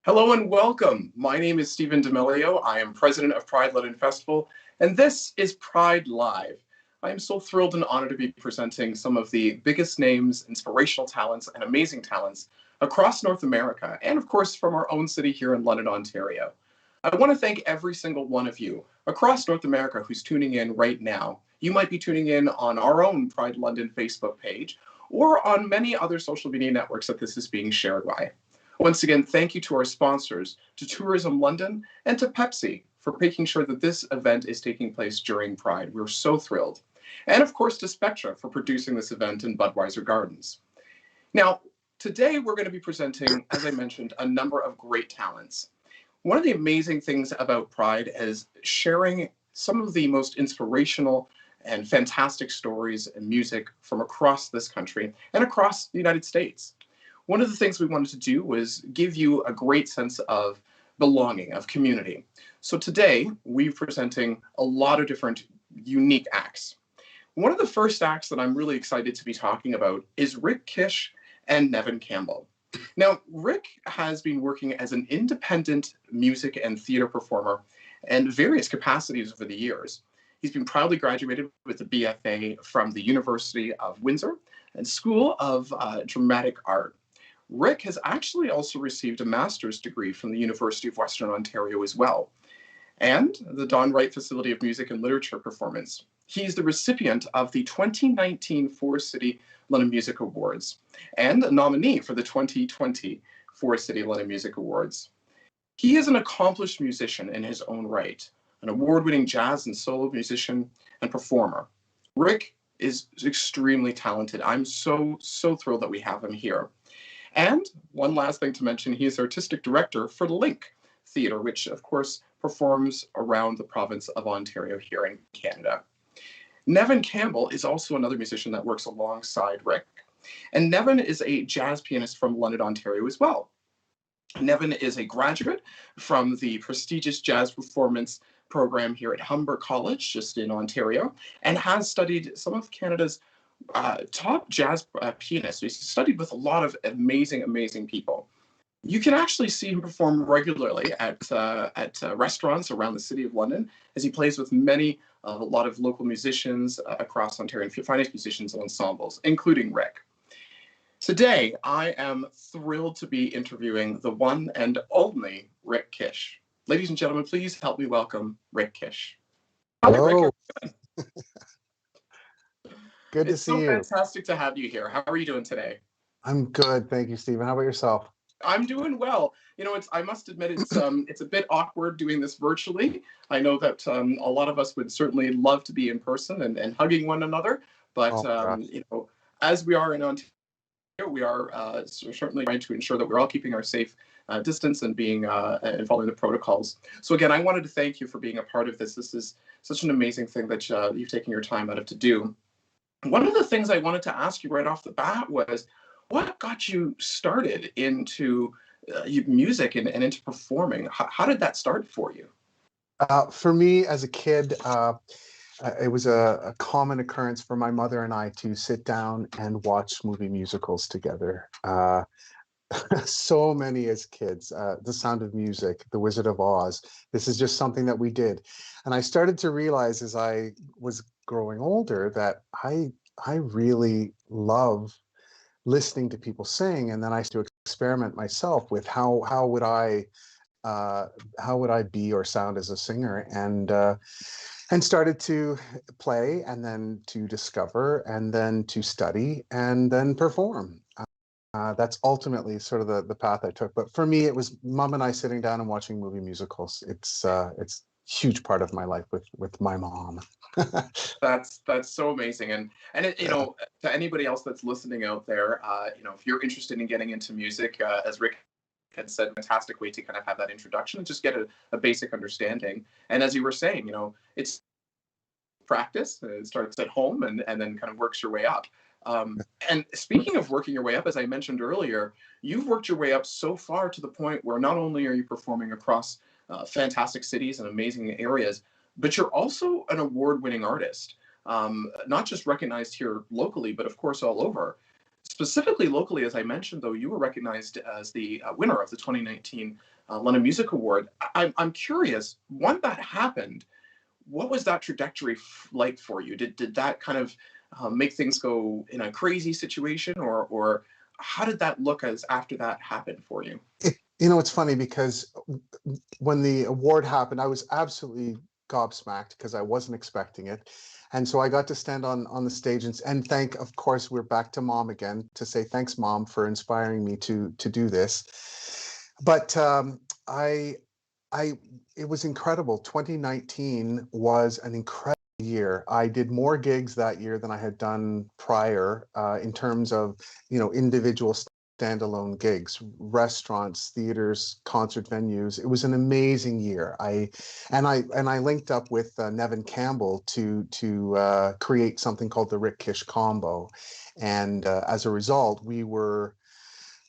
Hello and welcome. My name is Stephen D'Amelio. I am president of Pride London Festival, and this is Pride Live. I am so thrilled and honored to be presenting some of the biggest names, inspirational talents, and amazing talents across North America, and of course from our own city here in London, Ontario. I want to thank every single one of you across North America who's tuning in right now. You might be tuning in on our own Pride London Facebook page or on many other social media networks that this is being shared by. Once again, thank you to our sponsors, to Tourism London, and to Pepsi for making sure that this event is taking place during Pride. We're so thrilled. And of course to Spectra for producing this event in Budweiser Gardens. Now, today we're going to be presenting, as I mentioned, a number of great talents. One of the amazing things about Pride is sharing some of the most inspirational and fantastic stories and music from across this country and across the United States. One of the things we wanted to do was give you a great sense of belonging, of community. So today, we're presenting a lot of different unique acts. One of the first acts that I'm really excited to be talking about is Rick Kish and Nevin Campbell. Now, Rick has been working as an independent music and theater performer in various capacities over the years. He's been proudly graduated with a BFA from the University of Windsor and School of Dramatic Art. Rick has actually also received a master's degree from the University of Western Ontario as well, and the Don Wright Facility of Music and Literature Performance. He's the recipient of the 2019 Forest City London Music Awards and a nominee for the 2020 Forest City London Music Awards. He is an accomplished musician in his own right, an award-winning jazz and solo musician and performer. Rick is extremely talented. I'm so thrilled that we have him here. And one last thing to mention, he is artistic director for Link Theatre, which of course performs around the province of Ontario here in Canada. Nevin Campbell is also another musician that works alongside Rick. And Nevin is a jazz pianist from London, Ontario as well. Nevin is a graduate from the prestigious jazz performance program here at Humber College, just in Ontario, and has studied some of Canada's top jazz pianist. He's studied with a lot of amazing people. You can actually see him perform regularly at restaurants around the city of London as he plays with a lot of local musicians across Ontario, and finest musicians and ensembles, including Rick. Today, I am thrilled to be interviewing the one and only Rick Kish. Ladies and gentlemen, please help me welcome Rick Kish. Hello. Rick, Good to see you. It's so fantastic to have you here. How are you doing today? I'm good, thank you, Stephen. How about yourself? I'm doing well. You know, I must admit it's a bit awkward doing this virtually. I know that a lot of us would certainly love to be in person and hugging one another, but you know, as we are in Ontario, we are certainly trying to ensure that we're all keeping our safe distance and being and following the protocols. So again, I wanted to thank you for being a part of this. This is such an amazing thing that you've taken your time out of to do. One of the things I wanted to ask you right off the bat was, what got you started into music and into performing? How did that start for you? For me, as a kid, it was a common occurrence for my mother and I to sit down and watch movie musicals together. So many as kids, The Sound of Music, The Wizard of Oz. This is just something that we did. And I started to realize as I was growing older that I really love listening to people sing, and then I used to experiment myself with how would I be or sound as a singer, and started to play, and then to discover, and then to study, and then perform. That's ultimately sort of the path I took. But for me, it was Mom and I sitting down and watching movie musicals. It's huge part of my life with my mom. That's so amazing, and it, you know, to anybody else that's listening out there, you know, if you're interested in getting into music, as Rick had said, fantastic way to kind of have that introduction and just get a basic understanding. And as you were saying, you know, it's practice. It starts at home and then kind of works your way up. And speaking of working your way up, as I mentioned earlier, you've worked your way up so far to the point where not only are you performing across fantastic cities and amazing areas, but you're also an award-winning artist, not just recognized here locally, but of course all over. specifically locally, as I mentioned, though, you were recognized as the winner of the 2019 London Music Award. I'm curious, when that happened, what was that trajectory like for you? Did that kind of make things go in a crazy situation, or how did that look as after that happened for you? It's funny because when the award happened, I was absolutely gobsmacked because I wasn't expecting it. And so I got to stand on the stage and thank, of course, we're back to mom again to say thanks, mom, for inspiring me to do this. But I I it was incredible. 2019 was an incredible year. I did more gigs that year than I had done prior in terms of, individual standalone gigs, restaurants, theaters, concert venues. It was an amazing year. I linked up with Nevin Campbell to create something called the Rick Kish Combo, and as a result, we were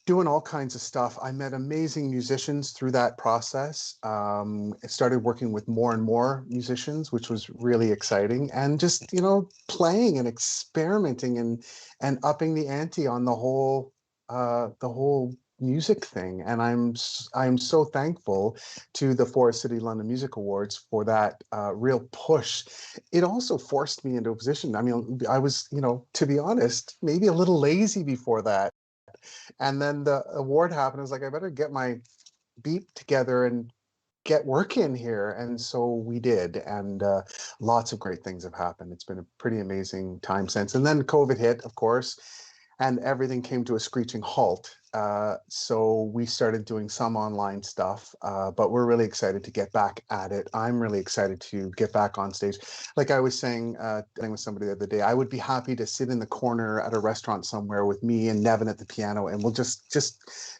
doing all kinds of stuff. I met amazing musicians through that process. I started working with more and more musicians, which was really exciting, and just playing and experimenting and upping the ante on the whole music thing. And I'm so thankful to the Forest City London Music Awards for that real push. It also forced me into a position. I mean, I was, to be honest, maybe a little lazy before that, and then the award happened. I was like, I better get my beat together and get work in here. And so we did. And lots of great things have happened. It's been a pretty amazing time since. And then COVID hit, of course, and everything came to a screeching halt. So we started doing some online stuff, but we're really excited to get back at it. I'm really excited to get back on stage. Like I was saying, with somebody the other day, I would be happy to sit in the corner at a restaurant somewhere with me and Nevin at the piano, and we'll just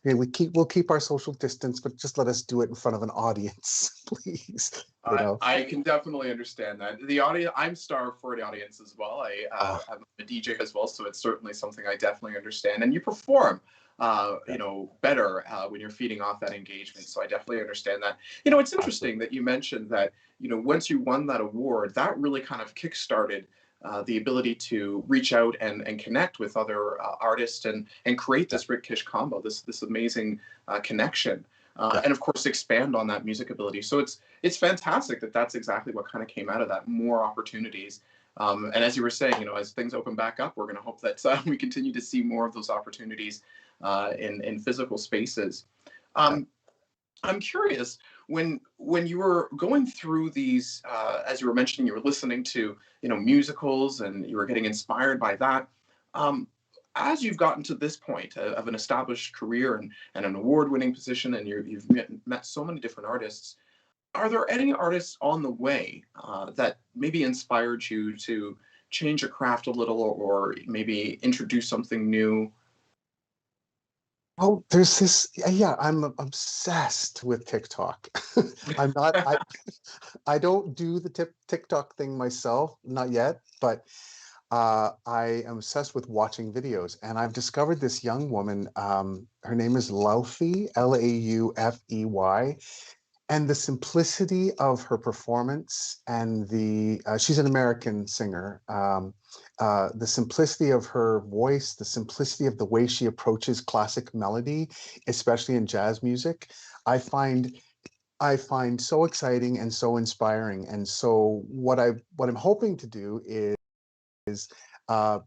we'll keep our social distance, but just let us do it in front of an audience, please. I can definitely understand that. The audience, I'm starved for the audience as well. Oh, I'm a DJ as well, so it's certainly something I definitely understand. And you perform, yeah. better when you're feeding off that engagement. So I definitely understand that. It's interesting that you mentioned that, once you won that award, that really kind of kickstarted the ability to reach out and connect with other artists and create Yeah. this Rick Kish combo, this amazing connection. Yeah. And of course, expand on that music ability. So it's fantastic that that's exactly what kind of came out of that, more opportunities. And as you were saying, as things open back up, we're going to hope that we continue to see more of those opportunities in physical spaces. Yeah. Um, I'm curious, when you were going through these, as you were mentioning, you were listening to musicals and you were getting inspired by that. Um, as you've gotten to this point of an established career and an award-winning position, and you've met so many different artists, are there any artists on the way that maybe inspired you to change your craft a little, or maybe introduce something new? Oh, there's this. Yeah, I'm obsessed with TikTok. I'm not. I don't do the TikTok thing myself, not yet, but I am obsessed with watching videos, and I've discovered this young woman. Her name is Laufey, Laufey, and the simplicity of her performance and she's an American singer. The simplicity of her voice, the simplicity of the way she approaches classic melody, especially in jazz music, I find I find so exciting and so inspiring. And so what I'm hoping to do is uh,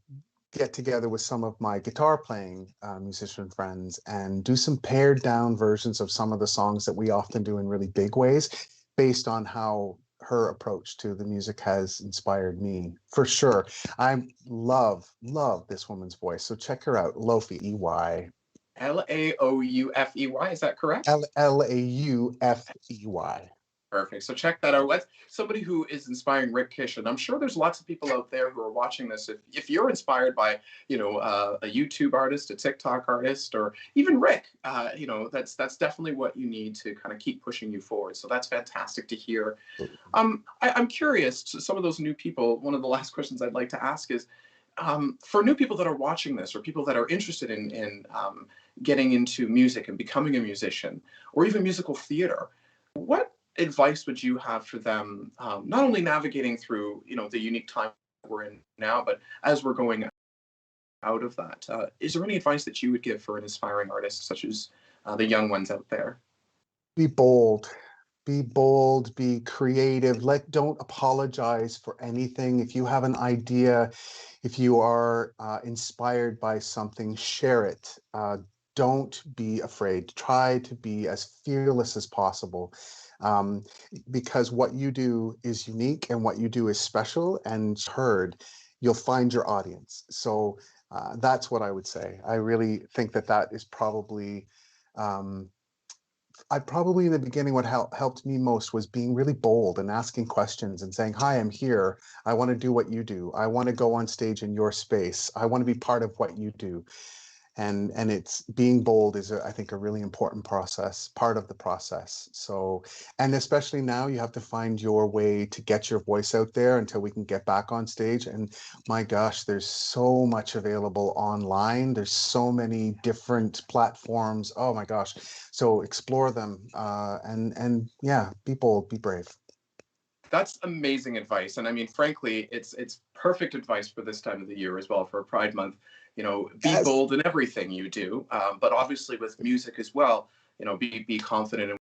get together with some of my guitar playing musician friends and do some pared down versions of some of the songs that we often do in really big ways, based on how her approach to the music has inspired me for sure. I love this woman's voice, so check her out. Lofi, EY. Laufey, is that correct? Laufey. Perfect. So check that out. Let's somebody who is inspiring Rick Kish, and I'm sure there's lots of people out there who are watching this. If you're inspired by a YouTube artist, a TikTok artist, or even Rick, that's definitely what you need to kind of keep pushing you forward. So that's fantastic to hear. I'm curious to some of those new people. One of the last questions I'd like to ask is, for new people that are watching this, or people that are interested in getting into music and becoming a musician, or even musical theater, what advice would you have for them, not only navigating through the unique time we're in now, but as we're going out of that. Is there any advice that you would give for an aspiring artist, such as the young ones out there? Be bold. Be bold, be creative. Don't apologize for anything. If you have an idea, if you are inspired by something, share it. Don't be afraid. Try to be as fearless as possible, um, because what you do is unique and what you do is special and heard. You'll find your audience. So that's what I would say. I really think that that is probably um, I probably in the beginning what helped me most was being really bold and asking questions and saying, "Hi, I'm here. I want to do what you do. I want to go on stage in your space. I want to be part of what you do." And it's being bold is I think a really important part of the process. So, and especially now you have to find your way to get your voice out there until we can get back on stage. And my gosh, there's so much available online. There's so many different platforms. Oh my gosh. So explore them, and yeah, be bold, be brave. That's amazing advice, and I mean, frankly, it's perfect advice for this time of the year as well, for Pride Month. You know, be Yes. bold in everything you do, but obviously with music as well. You know, be confident in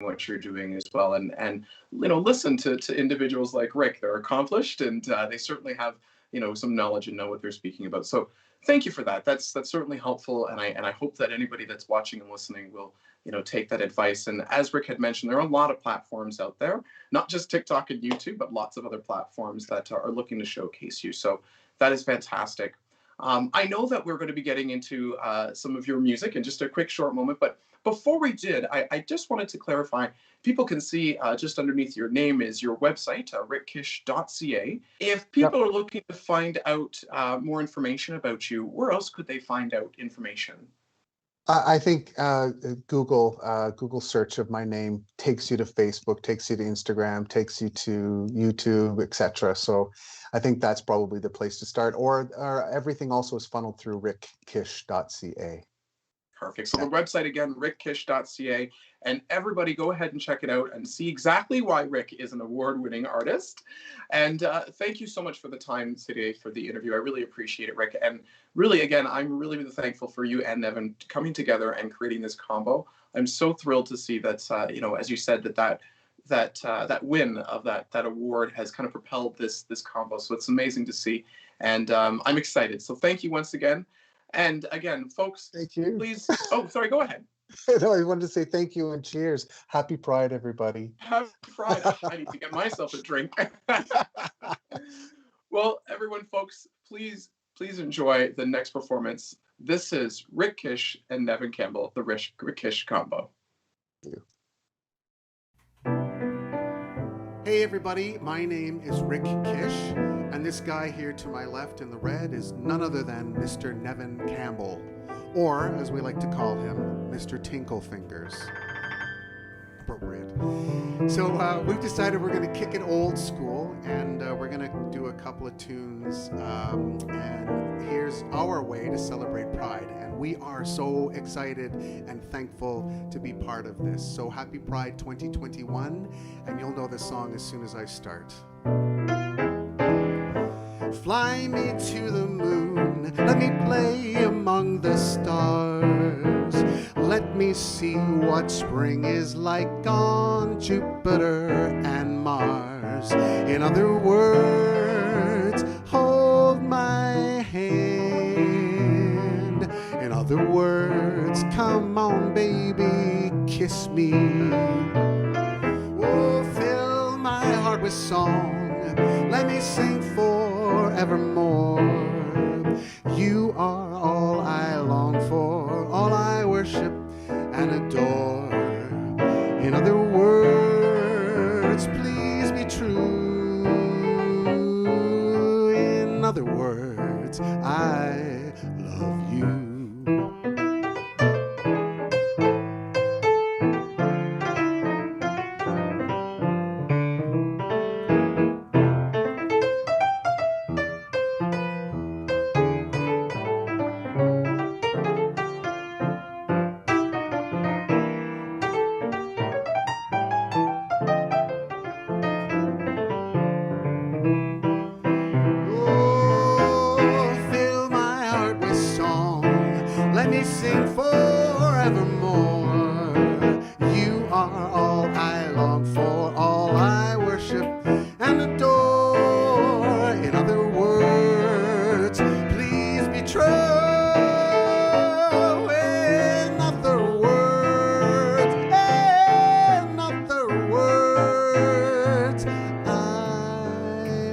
what you're doing as well, and you know, listen to individuals like Rick. They're accomplished, and they certainly have, you know, some knowledge and know what they're speaking about. So thank you for that. That's certainly helpful, and I hope that anybody that's watching and listening will, you know, take that advice. And as Rick had mentioned, there are a lot of platforms out there, not just TikTok and YouTube, but lots of other platforms that are looking to showcase you. So that is fantastic. I know that we're going to be getting into some of your music in just a quick short moment, but before we did, I just wanted to clarify. People can see just underneath your name is your website, rickkish.ca. If Yep. people are looking to find out more information about you, where else could they find out information? I think Google search of my name takes you to Facebook, takes you to Instagram, takes you to YouTube, etc. So I think that's probably the place to start. Or everything also is funneled through rickkish.ca. Perfect. So Yeah. the website again, rickkish.ca, and everybody go ahead and check it out and see exactly why Rick is an award-winning artist. And thank you so much for the time today for the interview. I really appreciate it, Rick. And really, again, I'm really, really thankful for you and Nevin coming together and creating this combo. I'm so thrilled to see that, you know, as you said, that win of that award has kind of propelled this combo. So it's amazing to see, and I'm excited. So thank you once again. And again, folks, Thank you. please. Oh, sorry. Go ahead. No, I wanted to say thank you and cheers. Happy Pride, everybody. Happy Pride. I need to get myself a drink. Well, everyone, folks, please enjoy the next performance. This is Rick Kish and Nevin Campbell, the Rick Kish combo. Hey everybody, my name is Rick Kish, and this guy here to my left in the red is none other than Mr. Nevin Campbell, or as we like to call him, Mr. Tinklefingers. Appropriate. So we've decided we're going to kick it old school, and we're going to do a couple of tunes, and here's our way to celebrate Pride, and we are so excited and thankful to be part of this. So happy Pride 2021, and you'll know this song as soon as I start. Fly me to the moon, let me play among the stars. Let me see what spring is like on Jupiter and Mars. In other words, hold my hand. In other words, come on baby, kiss me. Oh, fill my heart with song, let me sing forevermore. You are all I long for, all I worship and adore. In other words, please be true. In other words, I love you. sing forevermore. You are all I long for, all I worship and adore. In other words, please be true. In other words, I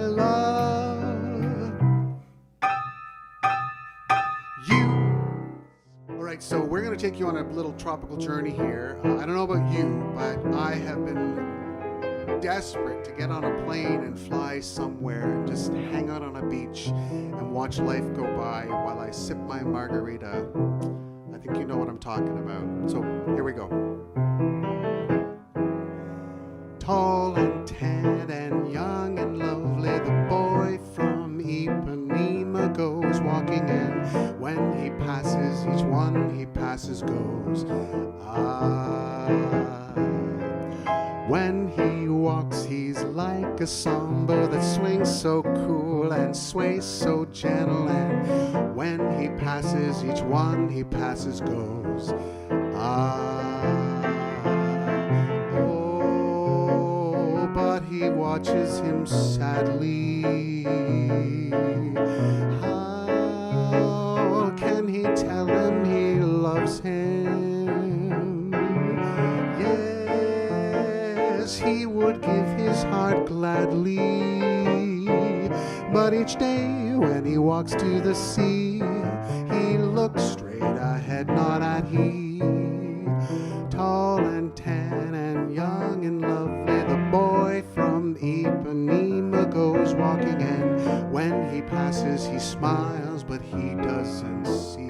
love you. All right, so we're going to take you on a little tropical journey here. I don't know about you, but I have been desperate to get on a plane and fly somewhere and just hang out on a beach and watch life go by while I sip my margarita. I think you know what I'm talking about. So here we go. Tall and tan and young and lovely, the boy from Ipanema goes walking, and when he passes, each one he passes goes. When he walks, he's like a samba that swings so cool and sways so gentle, and when he passes, each one he passes goes. Oh, but he watches him sadly. How can he tell him he loves him? Yes, he would give his heart gladly, but each day when he walks to the sea, he looks straight ahead, not at he. Tall and tan and young and lovely, the boy from Ipanema goes walking, and when he passes he smiles, but he doesn't see.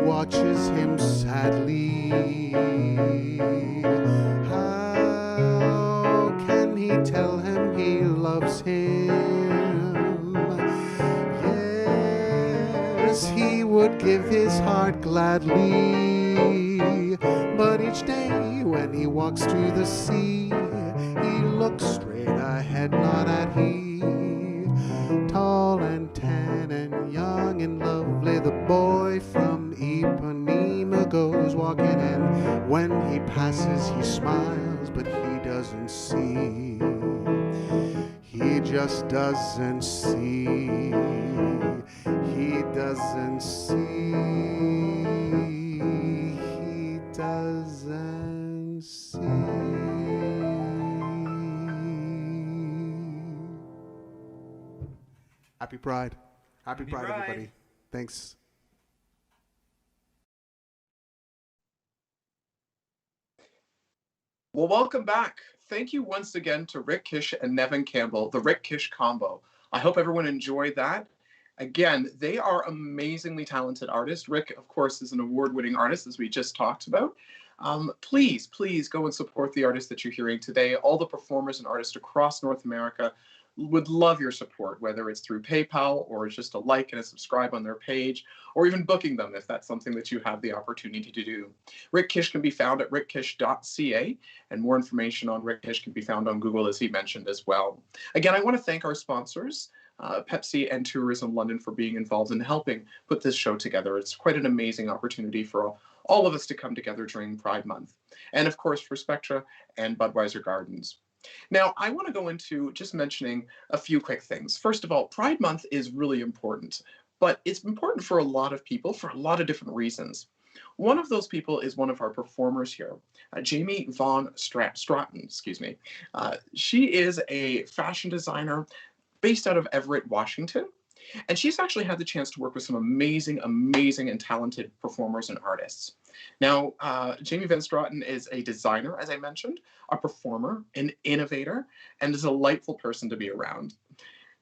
Watches him sadly. How can he tell him he loves him? Yes, he would give his heart gladly, but each day when he walks to the sea, he looks straight ahead, not at he. Tall and tan and young and lovely, the boy from Ipanema goes walking, and when he passes he smiles, but he doesn't see. He just doesn't see. He doesn't see. He doesn't see. Happy Pride. Happy Pride, everybody. Thanks. Well, welcome back. Thank you once again to Rick Kish and Nevin Campbell, the Rick Kish combo. I hope everyone enjoyed that. Again, they are amazingly talented artists. Rick, of course, is an award-winning artist, as we just talked about. Please go and support the artists that you're hearing today. All the performers and artists across North America would love your support, whether it's through PayPal or just a like and a subscribe on their page, or even booking them if that's something that you have the opportunity to do. Rick Kish can be found at rickkish.ca, and more information on Rick Kish can be found on Google, as he mentioned as well. Again, I want to thank our sponsors, Pepsi and Tourism London, for being involved in helping put this show together. It's quite an amazing opportunity for all of us to come together during Pride Month. And of course, for Spectra and Budweiser Gardens. Now, I want to go into just mentioning a few quick things. First of all, Pride Month is really important, but it's important for a lot of people for a lot of different reasons. One of those people is one of our performers here, Jamie Von Stratton, excuse me. She is a fashion designer based out of Everett, Washington. And she's actually had the chance to work with some amazing and talented performers and artists. Now, Jamie Van Straten is a designer, as I mentioned, a performer, an innovator, and a delightful person to be around.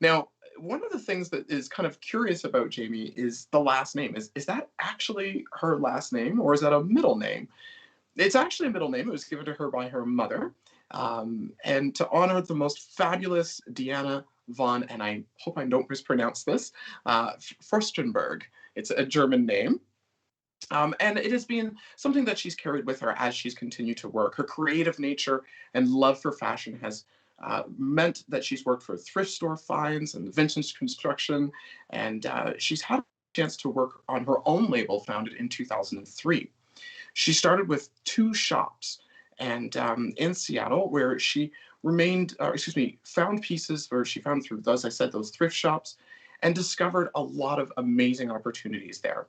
Now, one of the things that is kind of curious about Jamie is the last name. Is that actually her last name, or is that a middle name? It's actually a middle name. It was given to her by her mother. And to honor the most fabulous Deanna von, and I hope I don't mispronounce this, Furstenberg. It's a German name. And it has been something that she's carried with her as she's continued to work. Her creative nature and love for fashion has meant that she's worked for thrift store finds and vintage construction, and she's had a chance to work on her own label founded in 2003. She started with 2 shops, and in Seattle, where she found pieces where she found through, as I said, those thrift shops, and discovered a lot of amazing opportunities there.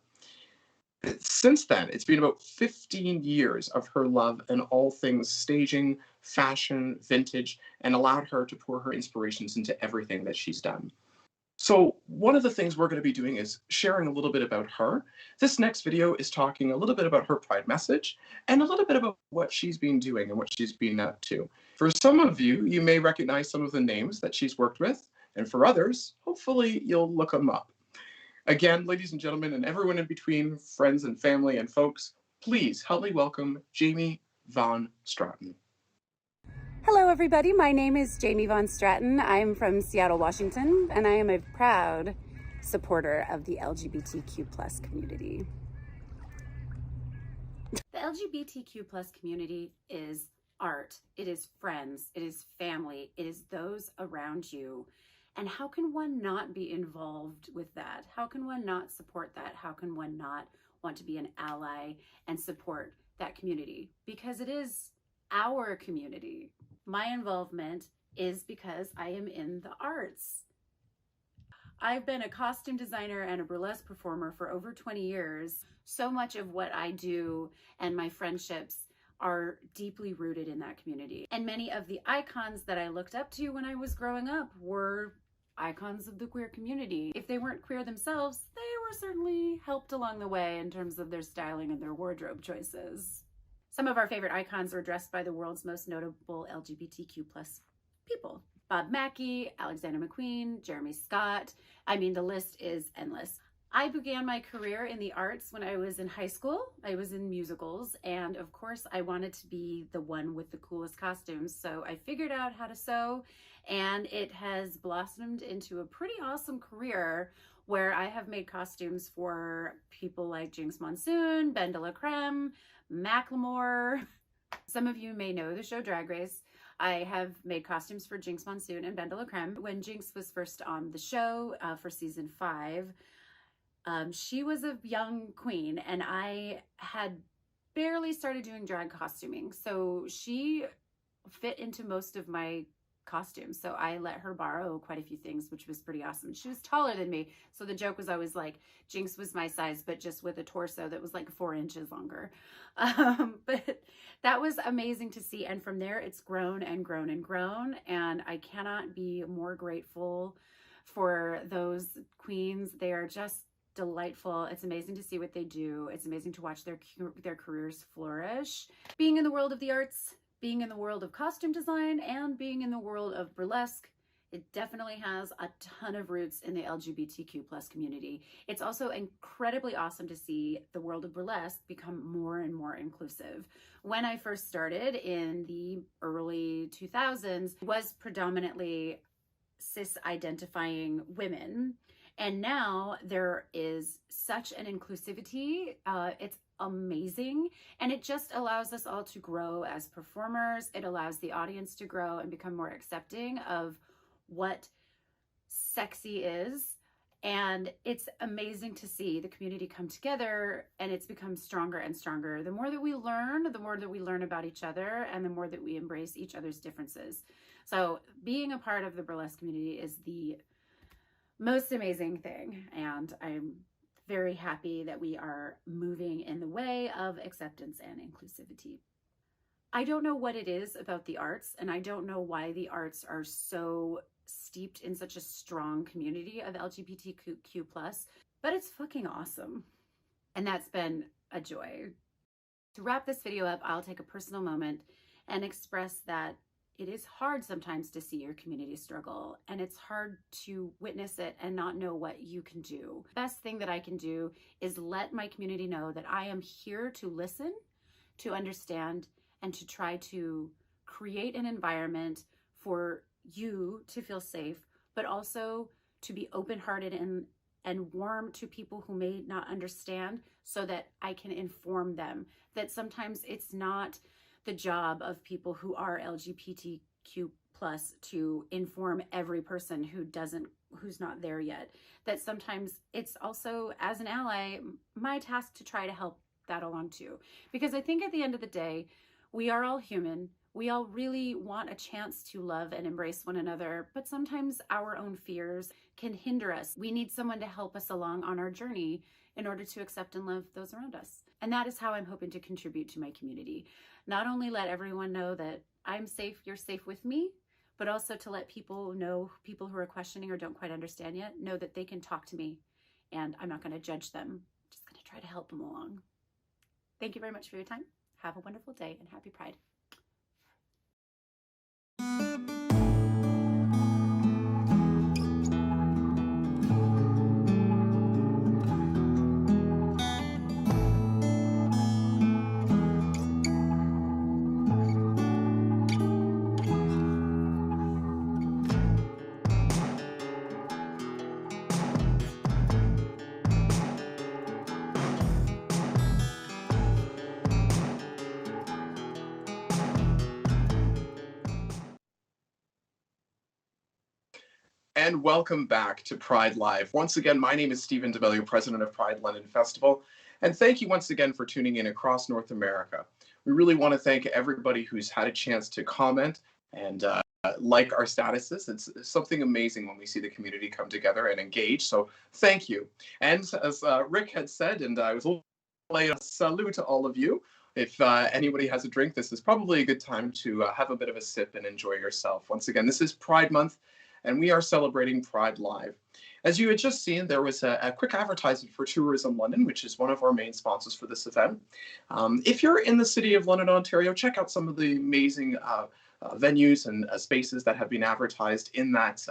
Since then, it's been about 15 years of her love in all things staging, fashion, vintage, and allowed her to pour her inspirations into everything that she's done. So one of the things we're going to be doing is sharing a little bit about her. This next video is talking a little bit about her Pride message and a little bit about what she's been doing and what she's been up to. For some of you, you may recognize some of the names that she's worked with, and for others, hopefully you'll look them up. Again, ladies and gentlemen, and everyone in between, friends and family and folks, please help me welcome Jamie von Straten. Hello, everybody. My name is Jamie von Straten. I'm from Seattle, Washington, and I am a proud supporter of the LGBTQ+ community. The LGBTQ+ community is art. It is friends. It is family. It is those around you. And how can one not be involved with that? How can one not support that? How can one not want to be an ally and support that community? Because it is our community. My involvement is because I am in the arts. I've been a costume designer and a burlesque performer for over 20 years. So much of what I do and my friendships are deeply rooted in that community. And many of the icons that I looked up to when I was growing up were icons of the queer community. If they weren't queer themselves, they were certainly helped along the way in terms of their styling and their wardrobe choices. Some of our favorite icons were dressed by the world's most notable LGBTQ+ people. Bob Mackie, Alexander McQueen, Jeremy Scott. I mean, the list is endless. I began my career in the arts when I was in high school. I was in musicals, and of course I wanted to be the one with the coolest costumes. So I figured out how to sew, and it has blossomed into a pretty awesome career where I have made costumes for people like Jinkx Monsoon, Ben de la Creme, Macklemore. Some of you may know the show Drag Race. I have made costumes for Jinkx Monsoon and Ben de la Creme. When Jinkx was first on the show for season 5, she was a young queen, and I had barely started doing drag costuming. So she fit into most of my costumes. So I let her borrow quite a few things, which was pretty awesome. She was taller than me. So the joke was always like, Jinkx was my size, but just with a torso that was like 4 inches longer. But that was amazing to see. And from there, it's grown and grown and grown. And I cannot be more grateful for those queens. They are just delightful. It's amazing to see what they do. It's amazing to watch their careers flourish. Being in the world of the arts, being in the world of costume design, and being in the world of burlesque, it definitely has a ton of roots in the LGBTQ+ community. It's also incredibly awesome to see the world of burlesque become more and more inclusive. When I first started in the early 2000s, it was predominantly cis-identifying women. And now there is such an inclusivity. It's amazing. And it just allows us all to grow as performers. It allows the audience to grow and become more accepting of what sexy is. And it's amazing to see the community come together, and it's become stronger and stronger. The more that we learn about each other, and the more that we embrace each other's differences. So being a part of the burlesque community is the most amazing thing, and I'm very happy that we are moving in the way of acceptance and inclusivity. I don't know what it is about the arts, and I don't know why the arts are so steeped in such a strong community of LGBTQ+, but it's fucking awesome. And that's been a joy. To wrap this video up, I'll take a personal moment and express that it is hard sometimes to see your community struggle, and it's hard to witness it and not know what you can do. Best thing that I can do is let my community know that I am here to listen, to understand, and to try to create an environment for you to feel safe, but also to be open-hearted and warm to people who may not understand, so that I can inform them that sometimes it's not the job of people who are LGBTQ plus to inform every person who's not there yet. That sometimes it's also, as an ally, my task to try to help that along too. Because I think at the end of the day, we are all human. We all really want a chance to love and embrace one another, but sometimes our own fears can hinder us. We need someone to help us along on our journey in order to accept and love those around us. And that is how I'm hoping to contribute to my community. Not only let everyone know that I'm safe, you're safe with me, but also to let people know, people who are questioning or don't quite understand yet, know that they can talk to me and I'm not going to judge them. I'm just going to try to help them along. Thank you very much for your time. Have a wonderful day and happy Pride. And welcome back to Pride Live. Once again, my name is Stephen D'Amelio, president of Pride London Festival. And thank you once again for tuning in across North America. We really want to thank everybody who's had a chance to comment and like our statuses. It's something amazing when we see the community come together and engage. So thank you. And as Rick had said, and I was a salute to all of you. If anybody has a drink, this is probably a good time to have a bit of a sip and enjoy yourself. Once again, this is Pride Month, and we are celebrating Pride Live. As you had just seen, there was a quick advertisement for Tourism London, which is one of our main sponsors for this event. If you're in the city of London, Ontario, check out some of the amazing venues and spaces that have been advertised in that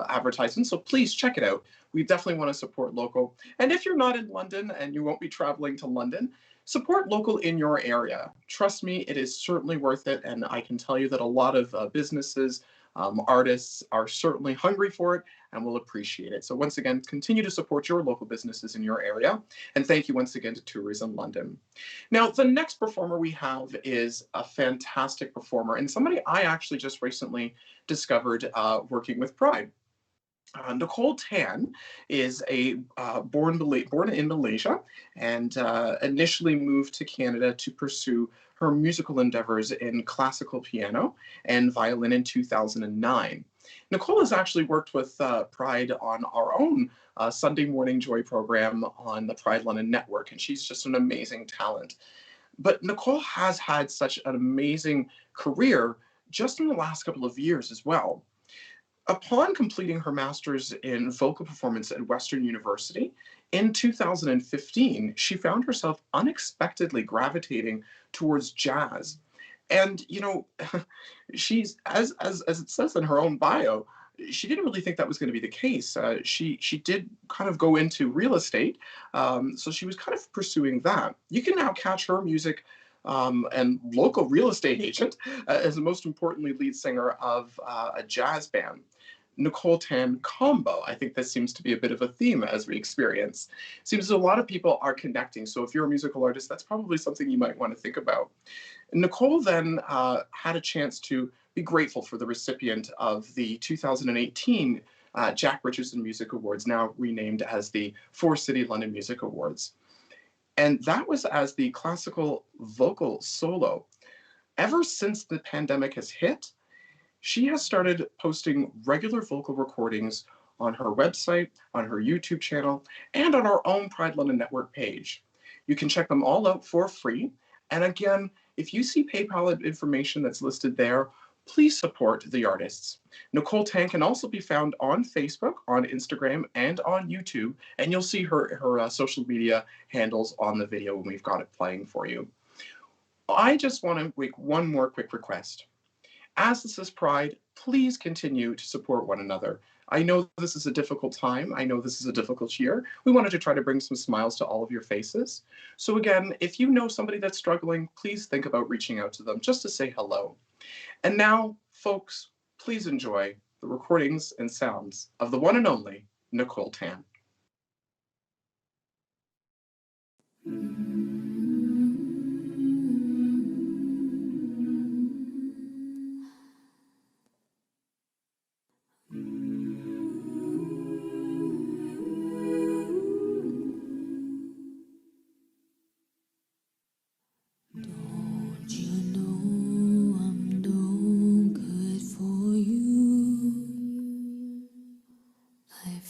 advertisement. So please check it out. We definitely want to support local. And if you're not in London and you won't be traveling to London, support local in your area. Trust me, it is certainly worth it. And I can tell you that a lot of businesses, artists are certainly hungry for it and will appreciate it. So once again, continue to support your local businesses in your area. And thank you once again to Tourism London. Now, the next performer we have is a fantastic performer and somebody I actually just recently discovered working with Pride. Nicole Tan is born in Malaysia and initially moved to Canada to pursue her musical endeavors in classical piano and violin in 2009. Nicole has actually worked with Pride on our own Sunday Morning Joy program on the Pride London Network, and she's just an amazing talent. But Nicole has had such an amazing career just in the last couple of years as well. Upon completing her master's in vocal performance at Western University in 2015, she found herself unexpectedly gravitating towards jazz. And, you know, she's, as it says in her own bio, she didn't really think that was going to be the case. She did kind of go into real estate, so she was kind of pursuing that. You can now catch her music and local real estate agent as most importantly lead singer of a jazz band. Nicole Tan Combo. I think this seems to be a bit of a theme as we experience. Seems a lot of people are connecting. So if you're a musical artist, that's probably something you might want to think about. Nicole then had a chance to be grateful for the recipient of the 2018 Jack Richardson Music Awards, now renamed as the Four City London Music Awards. And that was as the classical vocal solo. Ever since the pandemic has hit, she has started posting regular vocal recordings on her website, on her YouTube channel, and on our own Pride London Network page. You can check them all out for free. And again, if you see PayPal information that's listed there, please support the artists. Nicole Tan can also be found on Facebook, on Instagram, and on YouTube, and you'll see her social media handles on the video when we've got it playing for you. I just want to make one more quick request. as this is Pride, please continue to support one another. I know this is a difficult time. I know this is a difficult year. We wanted to try to bring some smiles to all of your faces. So again, if you know somebody that's struggling, please think about reaching out to them just to say hello. And now, folks, please enjoy the recordings and sounds of the one and only Nicole Tan.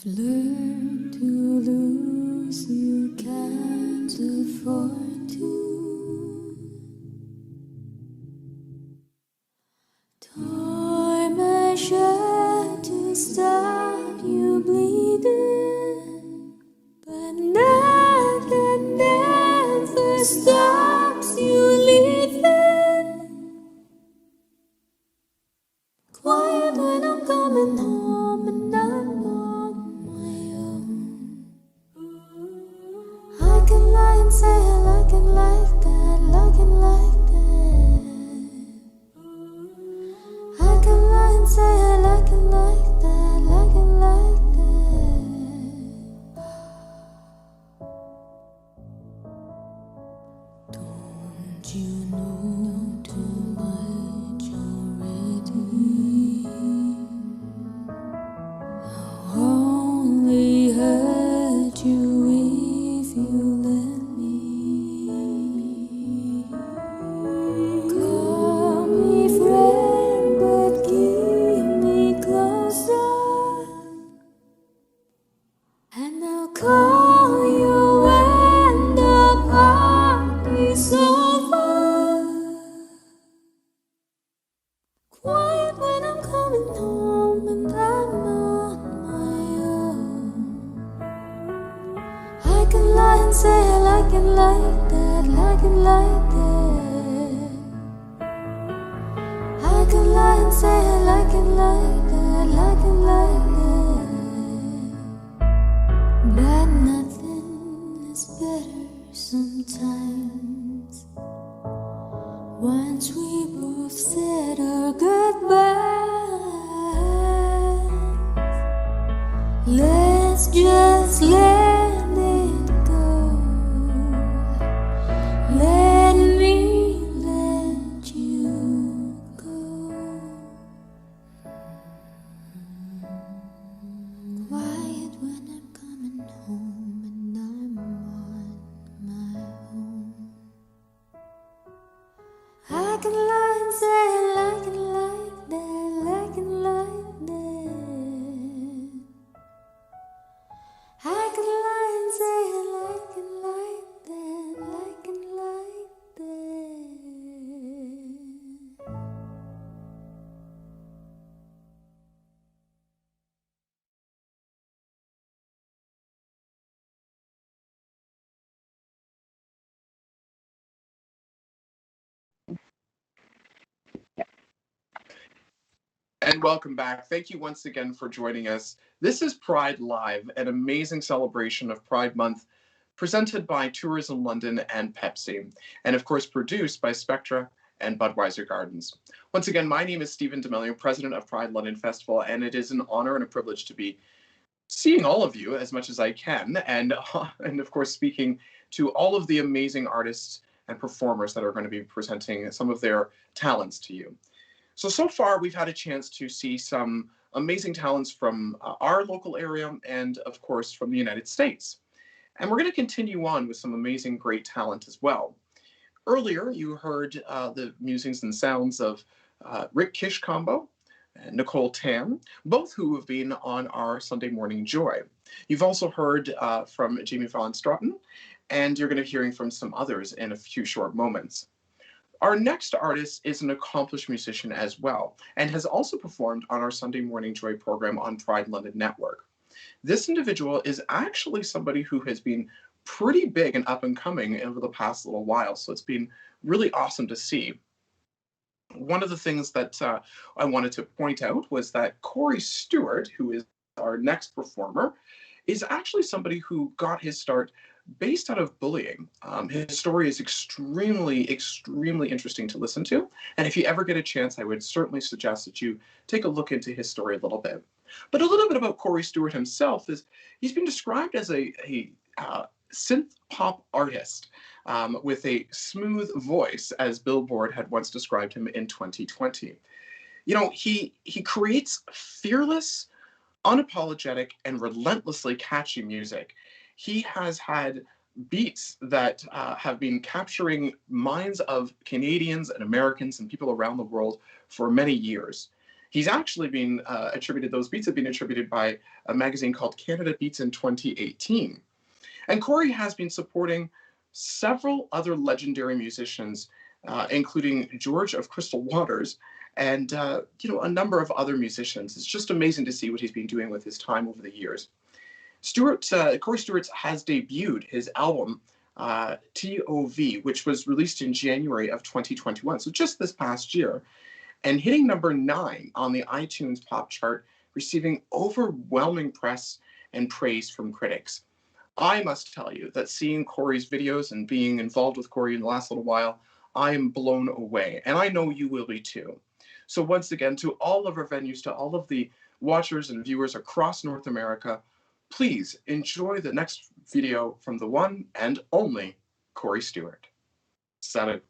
Learn to lose, you can't afford to. Tore my shirt to stop you bleeding, but nothing ever stops you leaving. Quiet when I'm coming home and I'm say I like it like that, like it like that. I can lie and say I like it like that, like it like that. Don't you know too much already? I'll only hurt you if you let. Say I like it like that, like it like that. I can lie and say I like it like that, like it like that. But nothing is better sometimes. Once we both said our goodbyes, let's just let And welcome back. Thank you once again for joining us. This is Pride Live, an amazing celebration of Pride Month presented by Tourism London and Pepsi, and of course produced by Spectra and Budweiser Gardens. Once again, my name is Stephen D'Amelio, president of Pride London Festival, and it is an honor and a privilege to be seeing all of you as much as I can, and of course speaking to all of the amazing artists and performers that are going to be presenting some of their talents to you. So far, we've had a chance to see some amazing talents from our local area and, of course, from the United States. And we're going to continue on with some amazing, great talent as well. Earlier, you heard the musings and sounds of Rick Kish combo and Nicole Tan, both who have been on our Sunday Morning Joy. You've also heard from Jamie Von Straten, and you're going to be hearing from some others in a few short moments. Our next artist is an accomplished musician as well, and has also performed on our Sunday Morning Joy program on Pride London Network. This individual is actually somebody who has been pretty big and up and coming over the past little while, so it's been really awesome to see. One of the things that I wanted to point out was that Corey Stewart, who is our next performer, is actually somebody who got his start based out of bullying. His story is extremely interesting to listen to. And if you ever get a chance, I would certainly suggest that you take a look into his story a little bit. But a little bit about Corey Stewart himself is he's been described as a synth pop artist with a smooth voice, as Billboard had once described him in 2020. You know, he creates fearless, unapologetic, and relentlessly catchy music. He has had beats that have been capturing minds of Canadians and Americans and people around the world for many years. He's actually been those beats have been attributed by a magazine called Canada Beats in 2018. And Corey has been supporting several other legendary musicians, including George of Crystal Waters, and a number of other musicians. It's just amazing to see what he's been doing with his time over the years. Corey Stewart has debuted his album TOV, which was released in January of 2021, so just this past year, and hitting number 9 on the iTunes pop chart, receiving overwhelming press and praise from critics. I must tell you that seeing Corey's videos and being involved with Corey in the last little while, I am blown away, and I know you will be too. So once again, to all of our venues, to all of the watchers and viewers across North America, please enjoy the next video from the one and only Corey Stewart. Salut.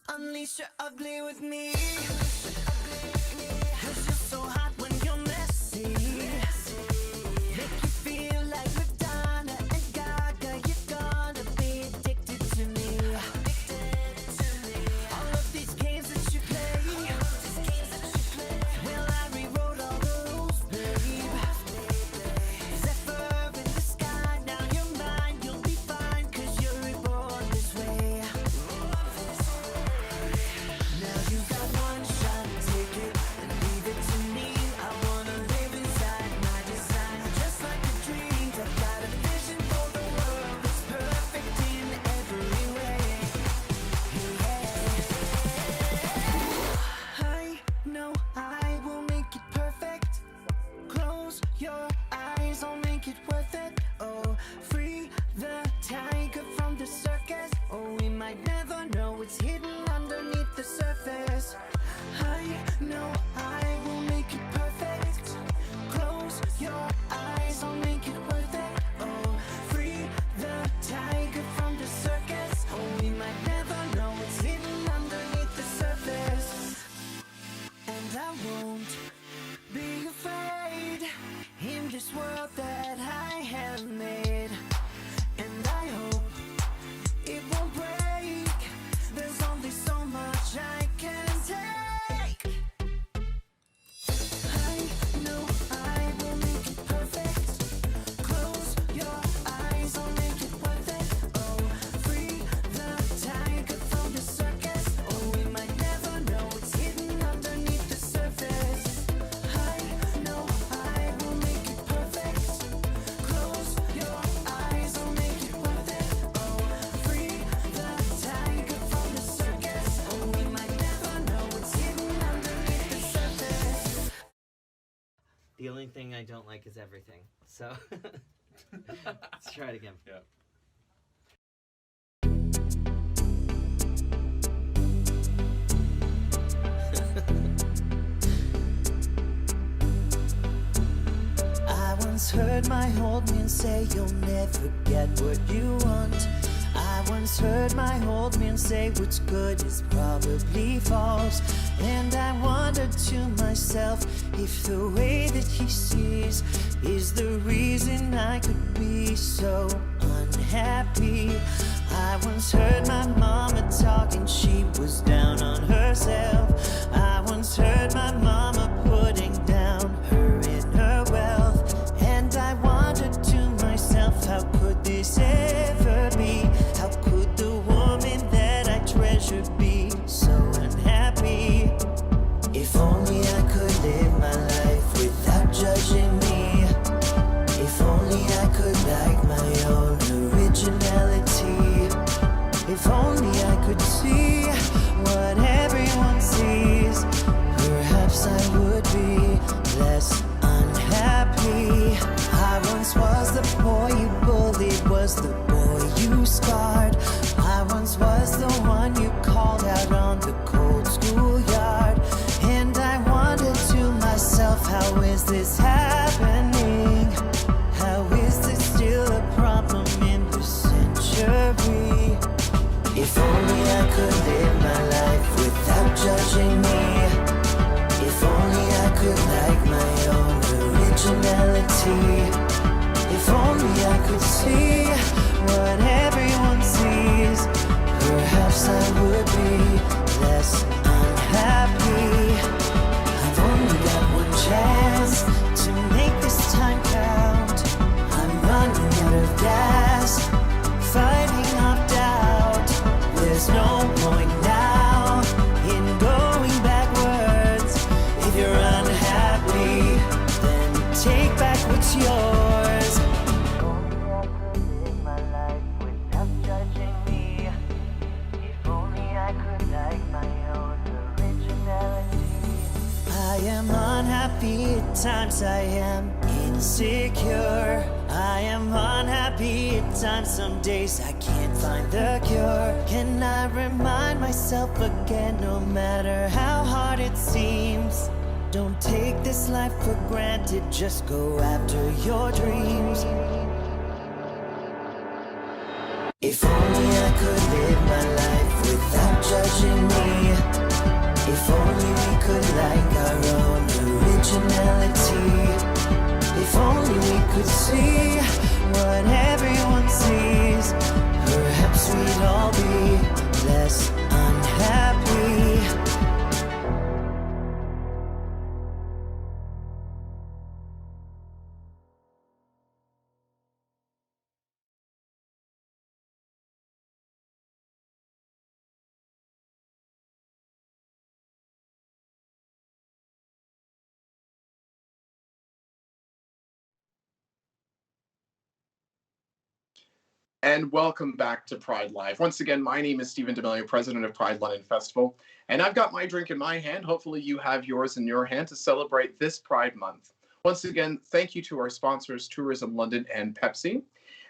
Unleash your ugly with me. 'Cause you're so hot when you're messy. Make you feel like Madonna and Gaga. You're gonna be addicted to me. All of these games that you play. Well, I rewrote all the rules, babe. Zephyr in the sky, now you're mine. You'll be fine, 'cause you're reborn this way. Now you got one shot. The only thing I don't like is everything. So let's try it again. Yeah. I once heard my old man say you'll never get what you want. I once heard my old man say what's good is probably false. And I wondered to myself if the way that he sees is the reason I could be so unhappy. I once heard my mama talk and she was down on herself. I once heard my mama putting down her inner wealth. And I wondered to myself, how could this ever be? How could the woman that I treasured be so unhappy? If only I could live my life without judging me. If only I could like my own originality. If only I could see what everyone sees, perhaps I would be less unhappy. I once was the boy you bullied, was the boy you scarred. I once was the one you called out on the cold schoolyard. And I wondered to myself, how is this happening? How is this still a problem in this century? If only I could live my life without judging me. If only I could like my own originality. If only I could see what everyone sees, perhaps I would be less unhappy. I've only got one chance to make this time count. I'm running out of gas, fighting off doubt. There's no point now in going backwards. If you're unhappy, then take back what's yours. If only I could live my life without judging me. If only I could like my own originality. I am unhappy at times, I am insecure. I am unhappy at times, some days I can't find the cure. Can I remind myself again, no matter how hard it seems, don't take this life for granted, just go after your dreams. If only I could live my life without judging me. If only we could like our own originality. If only we could see what everyone sees, perhaps we'd all be less unhappy. And welcome back to Pride Live. Once again, my name is Stephen D'Amelio, president of Pride London Festival, and I've got my drink in my hand. Hopefully you have yours in your hand to celebrate this Pride Month. Once again, thank you to our sponsors, Tourism London and Pepsi.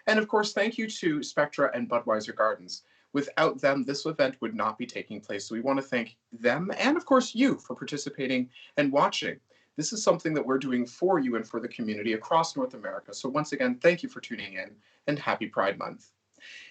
And of course, thank you to Spectra and Budweiser Gardens. Without them, this event would not be taking place. So we want to thank them and of course you for participating and watching. This is something that we're doing for you and for the community across North America. So once again, thank you for tuning in and happy Pride Month.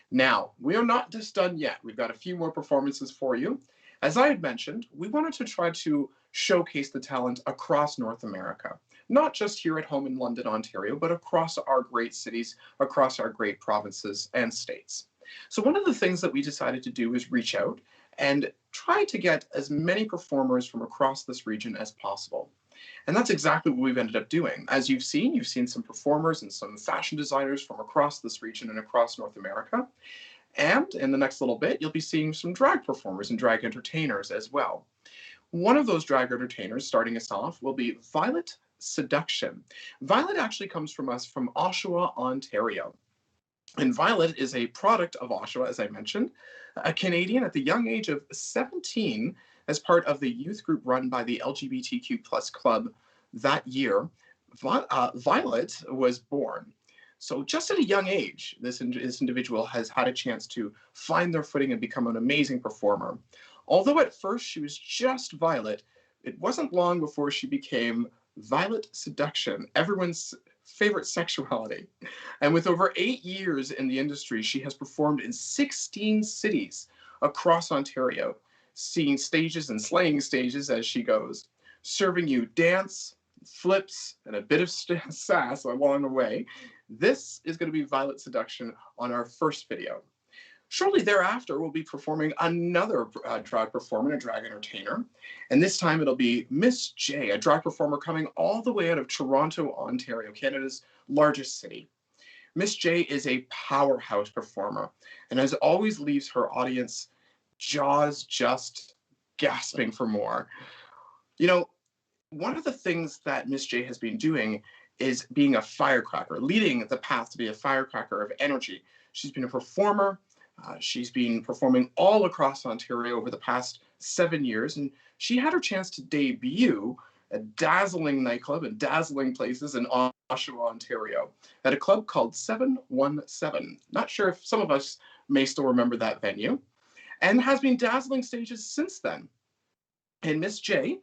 Now, we are not just done yet. We've got a few more performances for you. As I had mentioned, we wanted to try to showcase the talent across North America, not just here at home in London, Ontario, but across our great cities, across our great provinces and states. So one of the things that we decided to do is reach out and try to get as many performers from across this region as possible. And that's exactly what we've ended up doing. As you've seen some performers and some fashion designers from across this region and across North America. And in the next little bit, you'll be seeing some drag performers and drag entertainers as well. One of those drag entertainers, starting us off, will be Violet Seduction. Violet actually comes from us from Oshawa, Ontario. And Violet is a product of Oshawa, as I mentioned, a Canadian at the young age of 17 as part of the youth group run by the LGBTQ+ club that year. Violet was born. So just at a young age, this individual has had a chance to find their footing and become an amazing performer. Although at first she was just Violet, it wasn't long before she became Violet Seduction, everyone's favorite sexuality. And with over 8 years in the industry, she has performed in 16 cities across Ontario, seeing stages and slaying stages as she goes, serving you dance, flips, and a bit of sass along the way. This is going to be Violet Seduction on our first video. Shortly thereafter, we'll be performing another drag performer, a drag entertainer. And this time it'll be Miss J, a drag performer coming all the way out of Toronto, Ontario, Canada's largest city. Miss J is a powerhouse performer and as always leaves her audience jaws just gasping for more. You know, one of the things that Miss J has been doing is being a firecracker, leading the path to be a firecracker of energy. She's been a performer. She's been performing all across Ontario over the past 7 years, and she had her chance to debut a dazzling nightclub and dazzling places in Oshawa, Ontario, at a club called 717. Not sure if some of us may still remember that venue, and has been dazzling stages since then. And Miss J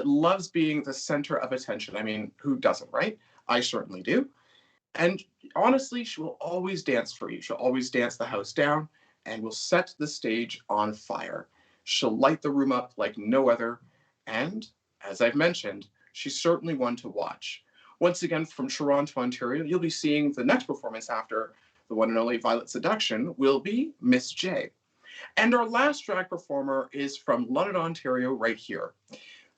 loves being the center of attention. I mean, who doesn't, right? I certainly do. And honestly, she will always dance for you. She'll always dance the house down and will set the stage on fire. She'll light the room up like no other. And as I've mentioned, she's certainly one to watch. Once again, from Toronto, Ontario, you'll be seeing the next performance after the one and only Violet Seduction will be Miss J. And our last drag performer is from London, Ontario, right here.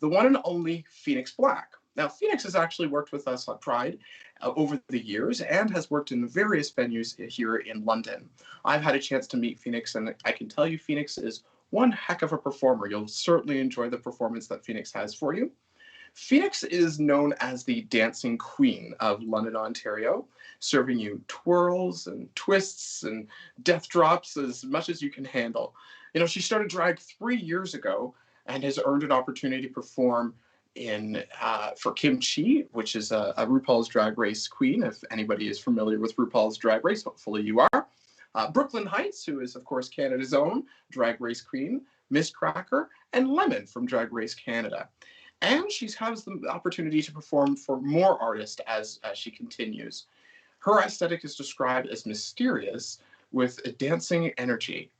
The one and only Phoenix Black. Now, Phoenix has actually worked with us on Pride over the years and has worked in various venues here in London. I've had a chance to meet Phoenix, and I can tell you Phoenix is one heck of a performer. You'll certainly enjoy the performance that Phoenix has for you. Phoenix is known as the dancing queen of London, Ontario, serving you twirls and twists and death drops as much as you can handle. You know, she started drag 3 years ago and has earned an opportunity to perform for Kim Chi, which is a RuPaul's Drag Race queen, if anybody is familiar with RuPaul's Drag Race, hopefully you are. Brooklyn Heights, who is, of course, Canada's own Drag Race queen, Miss Cracker, and Lemon from Drag Race Canada. And she has the opportunity to perform for more artists as she continues. Her aesthetic is described as mysterious with a dancing energy.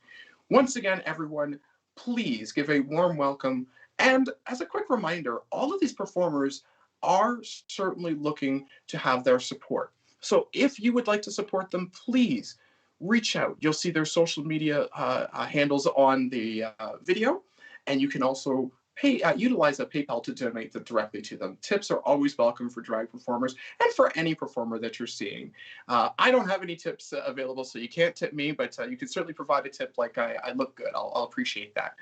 Once again, everyone, please give a warm welcome. And as a quick reminder, all of these performers are certainly looking to have their support. So if you would like to support them, please reach out. You'll see their social media handles on the video, and you can also utilize a PayPal to donate directly to them. Tips are always welcome for drag performers and for any performer that you're seeing. I don't have any tips available, so you can't tip me, but you can certainly provide a tip like I look good. I'll appreciate that.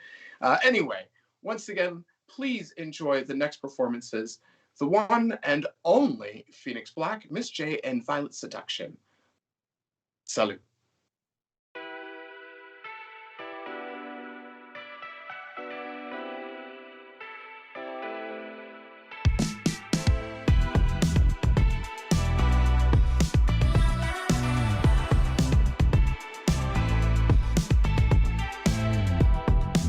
Anyway, once again, please enjoy the next performances. The one and only Phoenix Black, Miss J, and Violet Seduction. Salut.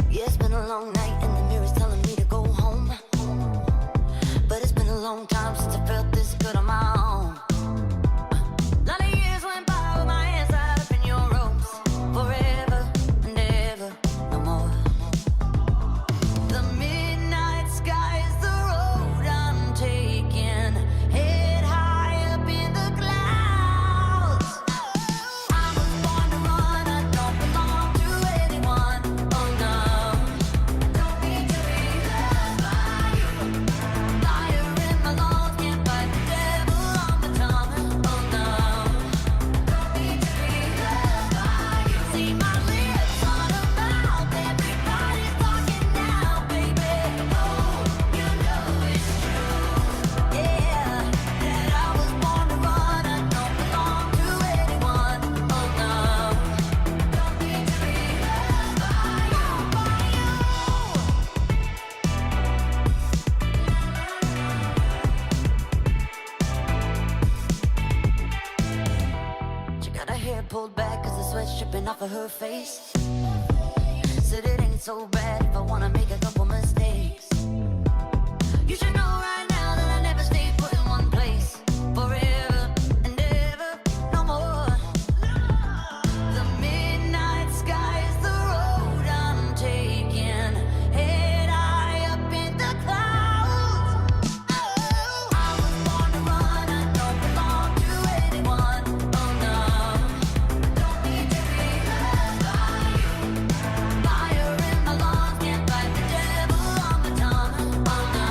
It's been a long night and the mirror's telling me to go home. But it's been a long time since I felt this good on my own. Lot of years went by with my hands tied up in your ropes. Forever and ever, no more. The midnight sky is the road I'm taking. Head high up in the clouds. I was born to run, I don't belong to anyone. Oh no. dripping off of her face. Said it ain't so bad if I wanna make a couple mistakes. You should know right now that I never stay put in one place forever and ever, no more. The midnight sky is the road I'm taking, head high up in the clouds. Oh, I was born to run, I don't belong to anyone. Oh no, don't need to be loved by you. Fire in my lungs, can't fight the devil on my tongue. Oh no,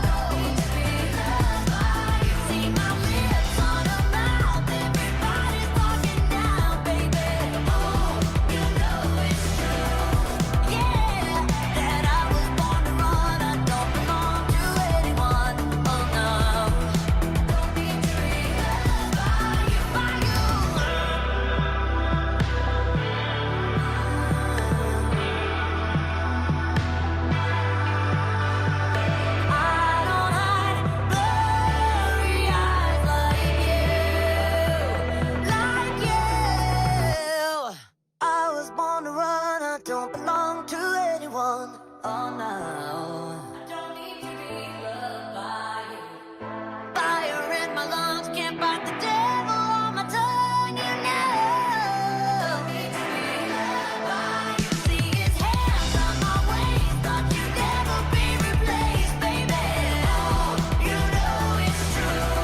don't need to be loved by you. See my lips on a mouth, everybody's talking now, baby. Oh, you know it's true, yeah, that I was born to run, I don't belong to anyone. Oh no, don't need to be loved by you, by I don't hide blurry eyes like you. I was born to run, I don't belong to anyone. Oh no, I don't need to be loved by you. Fire in my lungs, can't fight the devil on my tongue, you know. Don't need to be loved by you. See his hands on my waist, thought you'd never be replaced, baby. Oh, you know it's true,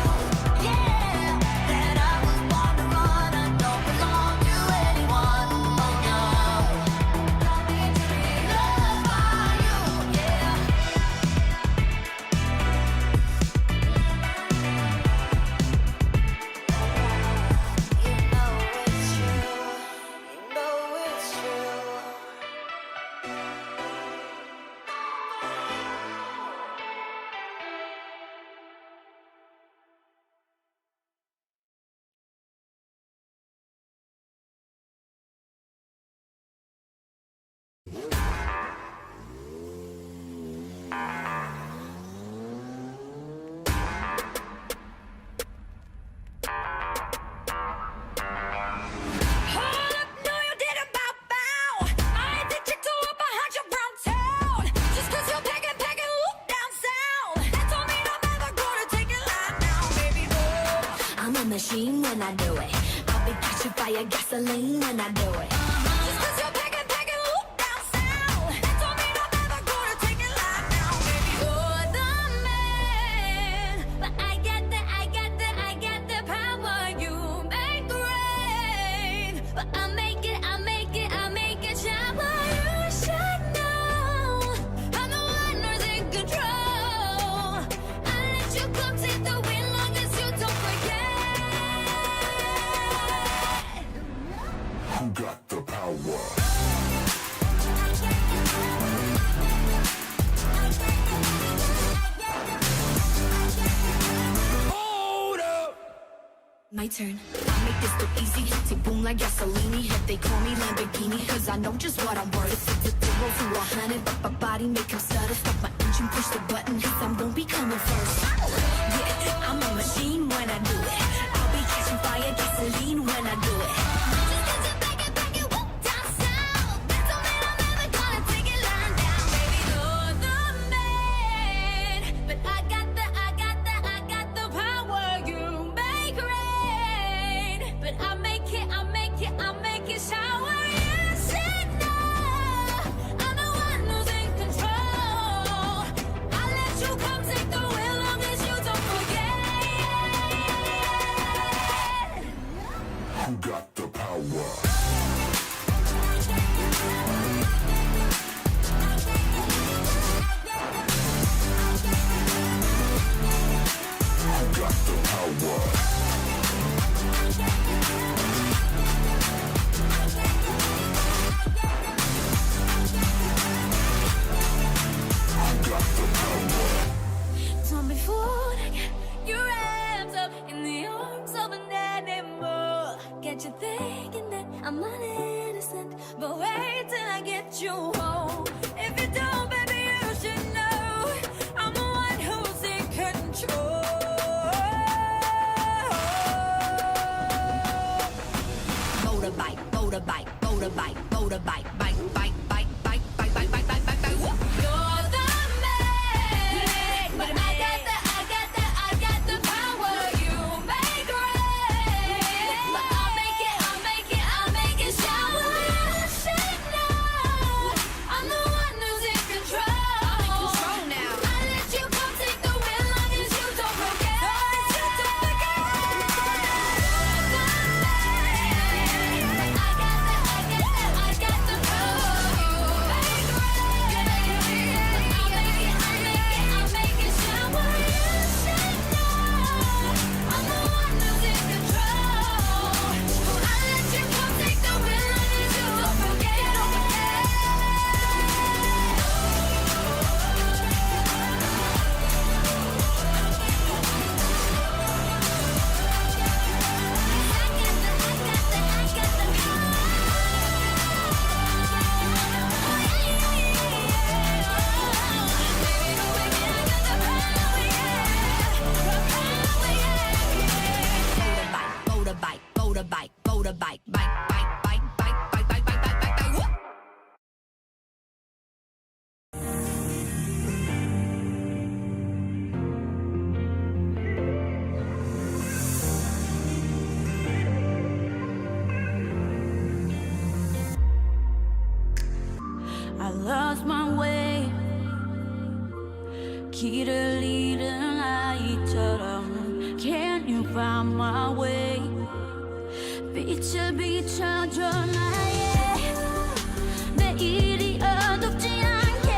yeah, that I was born to run, I don't belong to anyone. Oh no, don't need to be loved by you, yeah. You know it's true, you know it's true. Hold up, no you didn't bow bow. I ain't the chick to up behind your brown town. Just cause you're packing, look down south. That don't mean I'm ever gonna take it lying down, baby, no. I'm a machine when I do it. I'll be catching fire, gasoline when I do it. Just cause you're packing, look down south. That don't mean I'm ever gonna take it lying down, baby. You're the man, but I got the power. You make rain, but I make it shower. You should know I'm the one who's in control. I let you come take the wheel long as you don't forget. Who got the power? Hold up! My turn. I make this look easy. Tick boom like gasoline. If they call me Lamborghini, cause I know just what I'm worth. It's a 0 to 100, but my body make him stutter. Stop my engine, push the button, cause I'm gonna be coming first. Yeah, I'm a machine when I do it. I'll be catching fire, gasoline when I do it. Just cause you back it, whoop, down south. That don't mean I'm ever gonna take it lying down, baby. You're the man, but I got the power. You make rain, but I make it shower. You should know I'm the one who's in control. I let you come take the wheel long as you don't forget. Who got the power? Who got the power? Who got the power? Don't be fooled, you're wrapped up in the arms of an animal. Get you thinking that I'm not innocent, but wait till I get you home. If you don't, baby, you should know I'm the one who's in control. Motorbike, lost my way. 길을 잃은 아이처럼 Can you find my way? 빛을 비춰줘 나의 내일이 어둡지 않게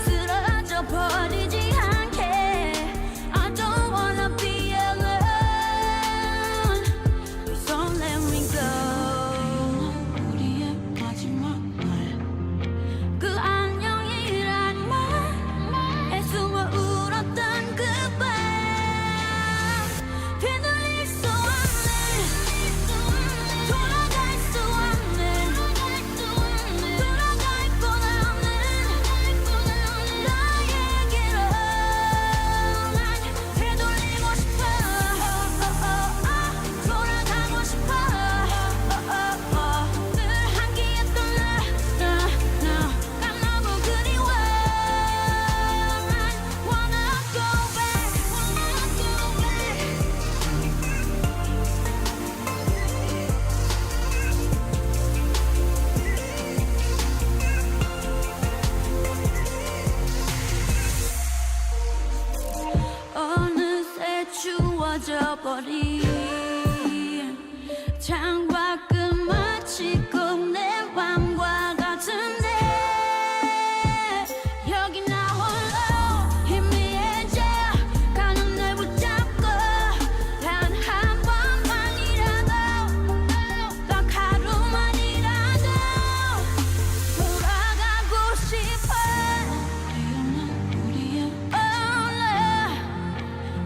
쓰러져 버리지 않게 I don't wanna be alone Please don't let me go 우리의 마지막 그 안녕이란 말에 숨어 울었던 그 밤 되돌릴 수 없는 돌아갈 수 없는 돌아갈 뻔 없는 나에게로 난 되돌리고 싶어 돌아가고 싶어 늘 함께했던 난 너무 그리워 난 wanna go back 어느새 추워져 버린 창밖은 마치 꿈내 밤과 같은데 여기 나 홀로 희미해져 가는 날 붙잡고 단 한 번만이라도 딱 하루만이라도 돌아가고 싶어 우리의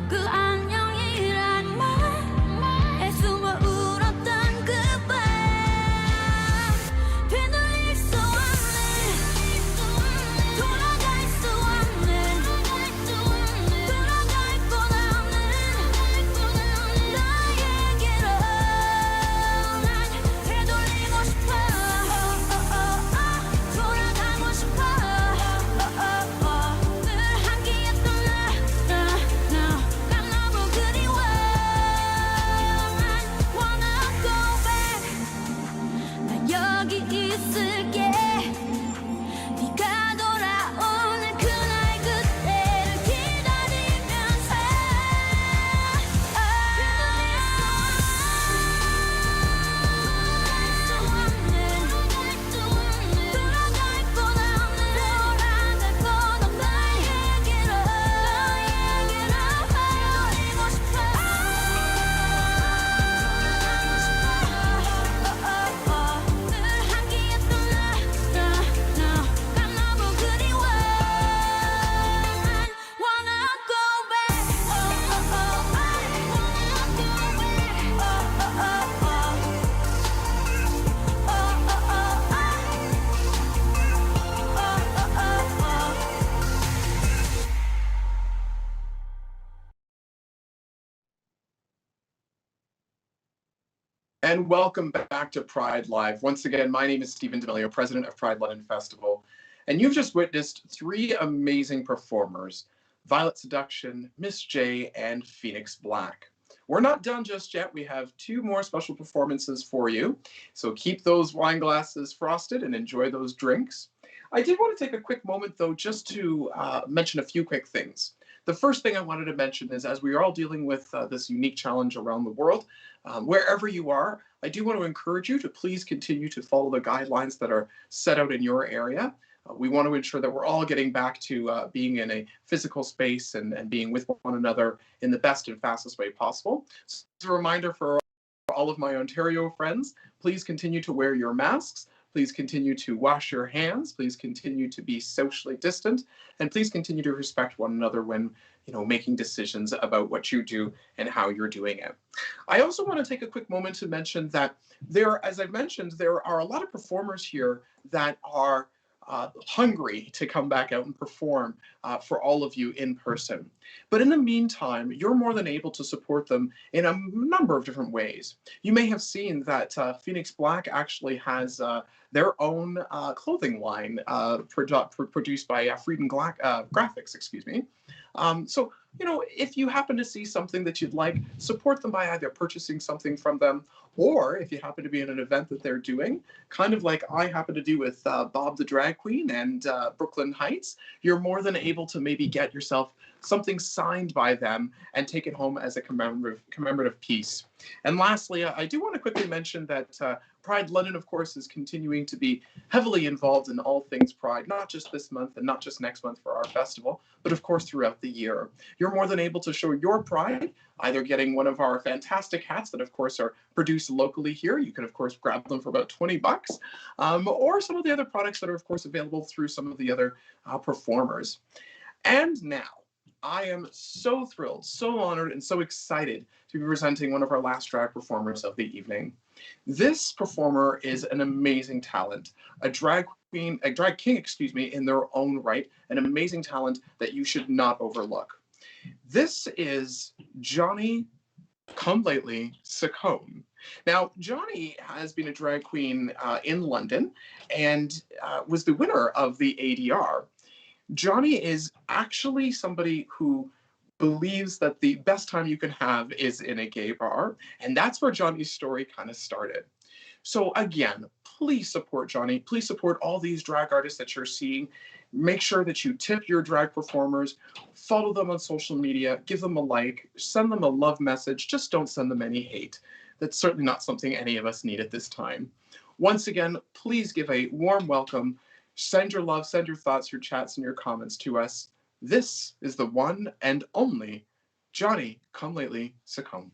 그 안녕이란 말에 숨어 울었던 그 밤 되돌릴 수 없는 돌아갈 수 없는 돌아갈 뻔 없는 나에게로 난 되돌리고 싶어 돌아가고 싶어 늘 함께했던 난 너무 그리워 난 wanna go back 난 여기 있을게 네가 돌아오는 그날 그때를 기다리면서 돌아갈 뻔 없는 나에게로 돌리고 싶어 늘 함께했던 난 너무 그리워 난 wanna go back And welcome back to Pride Live. Once again, my name is Stephen D'Amelio, president of Pride London Festival. And you've just witnessed three amazing performers, Violet Seduction, Miss J, and Phoenix Black. We're not done just yet. We have two more special performances for you. So keep those wine glasses frosted and enjoy those drinks. I did want to take a quick moment, though, just to mention a few quick things. The first thing I wanted to mention is, as we are all dealing with this unique challenge around the world, wherever you are, I do want to encourage you to please continue to follow the guidelines that are set out in your area. We want to ensure that we're all getting back to being in a physical space and being with one another in the best and fastest way possible. So as a reminder for all of my Ontario friends, please continue to wear your masks. Please continue to wash your hands. Please continue to be socially distant, and please continue to respect one another when making decisions about what you do and how you're doing it. I also want to take a quick moment to mention that as I've mentioned, there are a lot of performers here that are hungry to come back out and perform for all of you in person. But in the meantime, you're more than able to support them in a number of different ways. You may have seen that Phoenix Black actually has their own clothing line produced by Freedom Graphics, excuse me. So, if you happen to see something that you'd like, support them by either purchasing something from them, or if you happen to be in an event that they're doing, kind of like I happen to do with Bob the Drag Queen and Brooklyn Heights, you're more than able to maybe get yourself something signed by them and take it home as a commemorative piece. And lastly, I do want to quickly mention that Pride London, of course, is continuing to be heavily involved in all things Pride, not just this month and not just next month for our festival, but of course throughout the year. You're more than able to show your pride, either getting one of our fantastic hats that of course are produced locally here. You can of course grab them for about 20 bucks, or some of the other products that are of course available through some of the other performers. And now, I am so thrilled, so honored, and so excited to be presenting one of our last drag performers of the evening. This performer is an amazing talent, a drag king, in their own right, an amazing talent that you should not overlook. This is Johnny Come Lately Saccone. Now, Johnny has been a drag queen in London and was the winner of the ADR. Johnny is actually somebody who believes that the best time you can have is in a gay bar, and that's where Johnny's story kind of started. So again, please support Johnny. Please support all these drag artists that you're seeing. Make sure that you tip your drag performers, follow them on social media, give them a like, send them a love message. Just don't send them any hate. That's certainly not something any of us need at this time. Once again, please give a warm welcome. Send your love, send your thoughts, your chats, and your comments to us. This is the one and only Johnny Come Lately Saccone.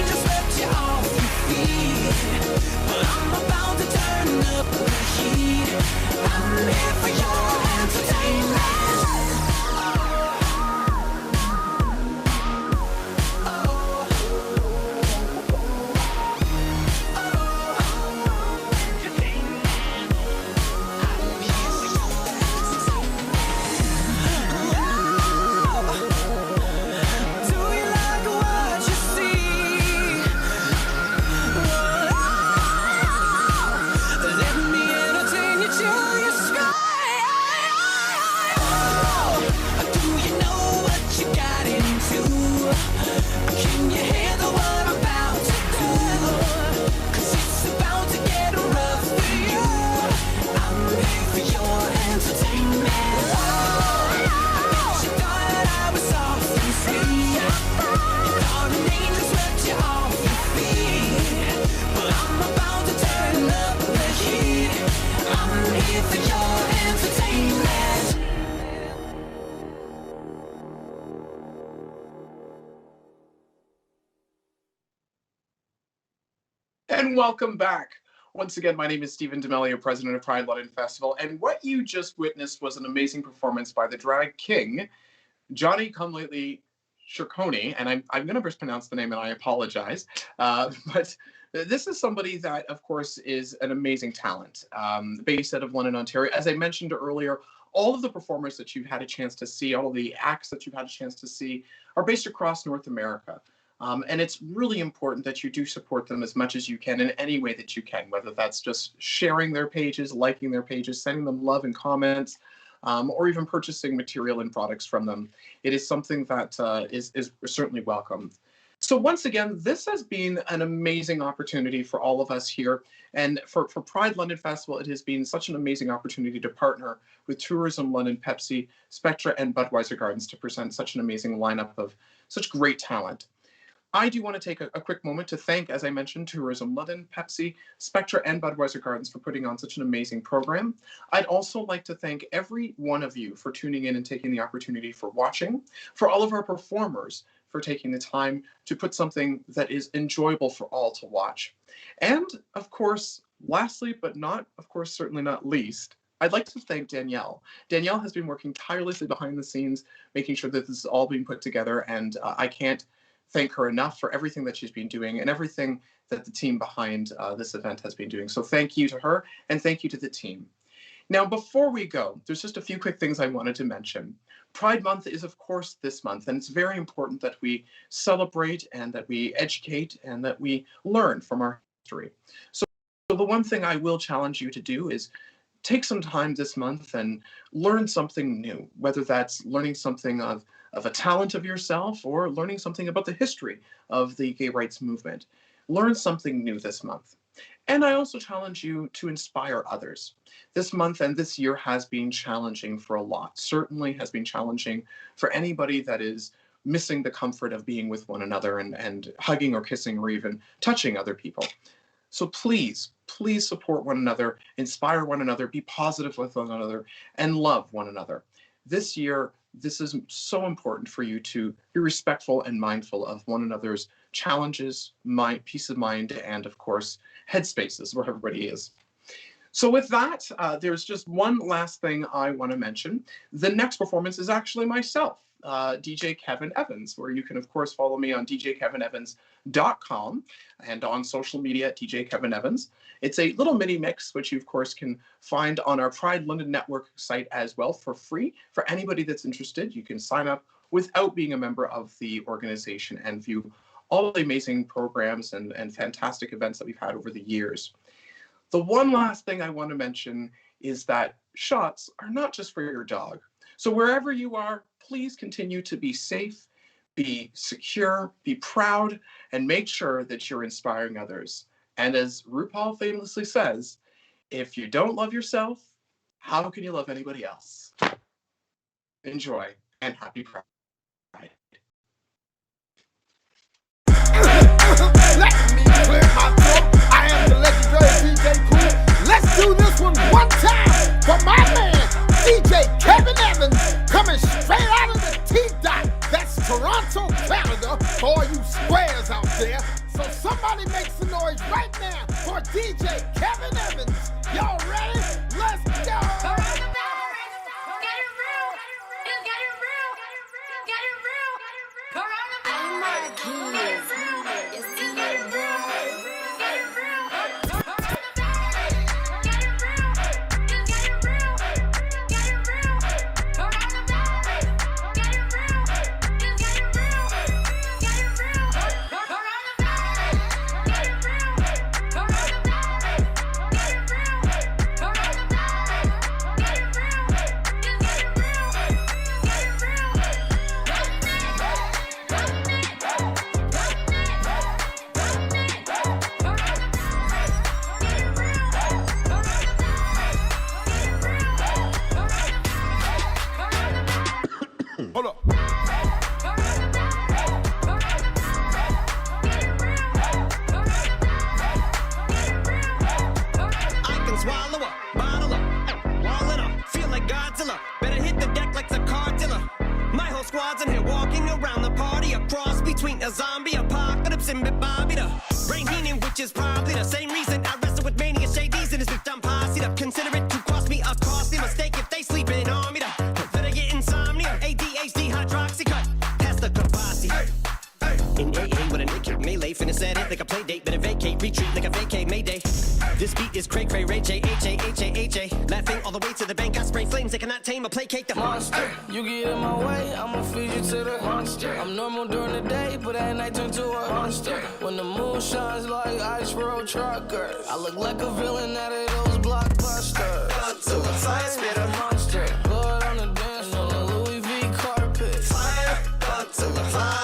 Just left you off your And welcome back. Once again, my name is Stephen D'Amelio, president of Pride London Festival, and what you just witnessed was an amazing performance by the drag king, Johnny Come Lately Ciccone, and I'm going to mispronounce the name and I apologize, but this is somebody that, of course, is an amazing talent, based out of London, Ontario. As I mentioned earlier, all of the performers that you've had a chance to see, all of the acts that you've had a chance to see are based across North America. And it's really important that you do support them as much as you can in any way that you can, whether that's just sharing their pages, liking their pages, sending them love and comments, or even purchasing material and products from them. It is something that is certainly welcomed. So once again, this has been an amazing opportunity for all of us here. And for Pride London Festival, it has been such an amazing opportunity to partner with Tourism London, Pepsi, Spectra, and Budweiser Gardens to present such an amazing lineup of such great talent. I do want to take a quick moment to thank, as I mentioned, Tourism London, Pepsi, Spectra, and Budweiser Gardens for putting on such an amazing program. I'd also like to thank every one of you for tuning in and taking the opportunity for watching, for all of our performers for taking the time to put something that is enjoyable for all to watch. And, of course, lastly, but not, of course, certainly not least, I'd like to thank Danielle. Danielle has been working tirelessly behind the scenes, making sure that this is all being put together, and I can't thank her enough for everything that she's been doing and everything that the team behind this event has been doing. So thank you to her and thank you to the team. Now, before we go, there's just a few quick things I wanted to mention. Pride Month is, of course, this month, and it's very important that we celebrate and that we educate and that we learn from our history. So the one thing I will challenge you to do is take some time this month and learn something new, whether that's learning something of a talent of yourself or learning something about the history of the gay rights movement. Learn something new this month. And I also challenge you to inspire others. This month and this year has been challenging for a lot, certainly has been challenging for anybody that is missing the comfort of being with one another and hugging or kissing or even touching other people. So please, please support one another, inspire one another, be positive with one another, and love one another. This year, this is so important for you to be respectful and mindful of one another's challenges, peace of mind, and of course, headspaces where everybody is. So with that, there's just one last thing I want to mention. The next performance is actually myself, DJ Kevin Evans, where you can, of course, follow me on djkevinevans.com and on social media at DJ Kevin Evans. It's a little mini mix, which you, of course, can find on our Pride London Network site as well for free. For anybody that's interested, you can sign up without being a member of the organization and view all the amazing programs and fantastic events that we've had over the years. The one last thing I want to mention is that shots are not just for your dog. So wherever you are, please continue to be safe, be secure, be proud, and make sure that you're inspiring others. And as RuPaul famously says, if you don't love yourself, how can you love anybody else? Enjoy and happy Pride. Let me clear my throat. I am the legendary DJ Cool. Let's do this one time for my man, DJ Kevin Evans, coming straight out of the T-Dot. That's Toronto, Canada, for all you squares out there. So somebody make some noise right now for DJ Kevin Evans. Y'all ready? Let's go! Hold up. I can swallow up, bottle up, wall it up, feel like Godzilla. Better hit the deck like the cartilla. My whole squad's in here walking around the party, a cross between a zombie apocalypse and Bobby the Rain with which is probably the same reason I wrestle with mania shadies and this bitch I'm posse up. Consider it to cost me a costly mistake if they sleeping on me. Better get insomnia, ADHD, hydroxy cut, pass the Kavasi. In AA with a naked melee, finna set it like a play date, better vacate, retreat like a vacate Mayday. This beat is cray cray, Ray J, H-A, laughing all the way to the bank. I spray flames, they cannot tame or placate the monster. You get in my way, I'ma feed you to the monster. I'm normal during the day, but at night turn to a monster. When the moon shines like ice road truckers, I look like a villain out of those blockbusters. To the fire, spit a monster. Blood on the dance floor, the Louis V carpet. fire, to the fire.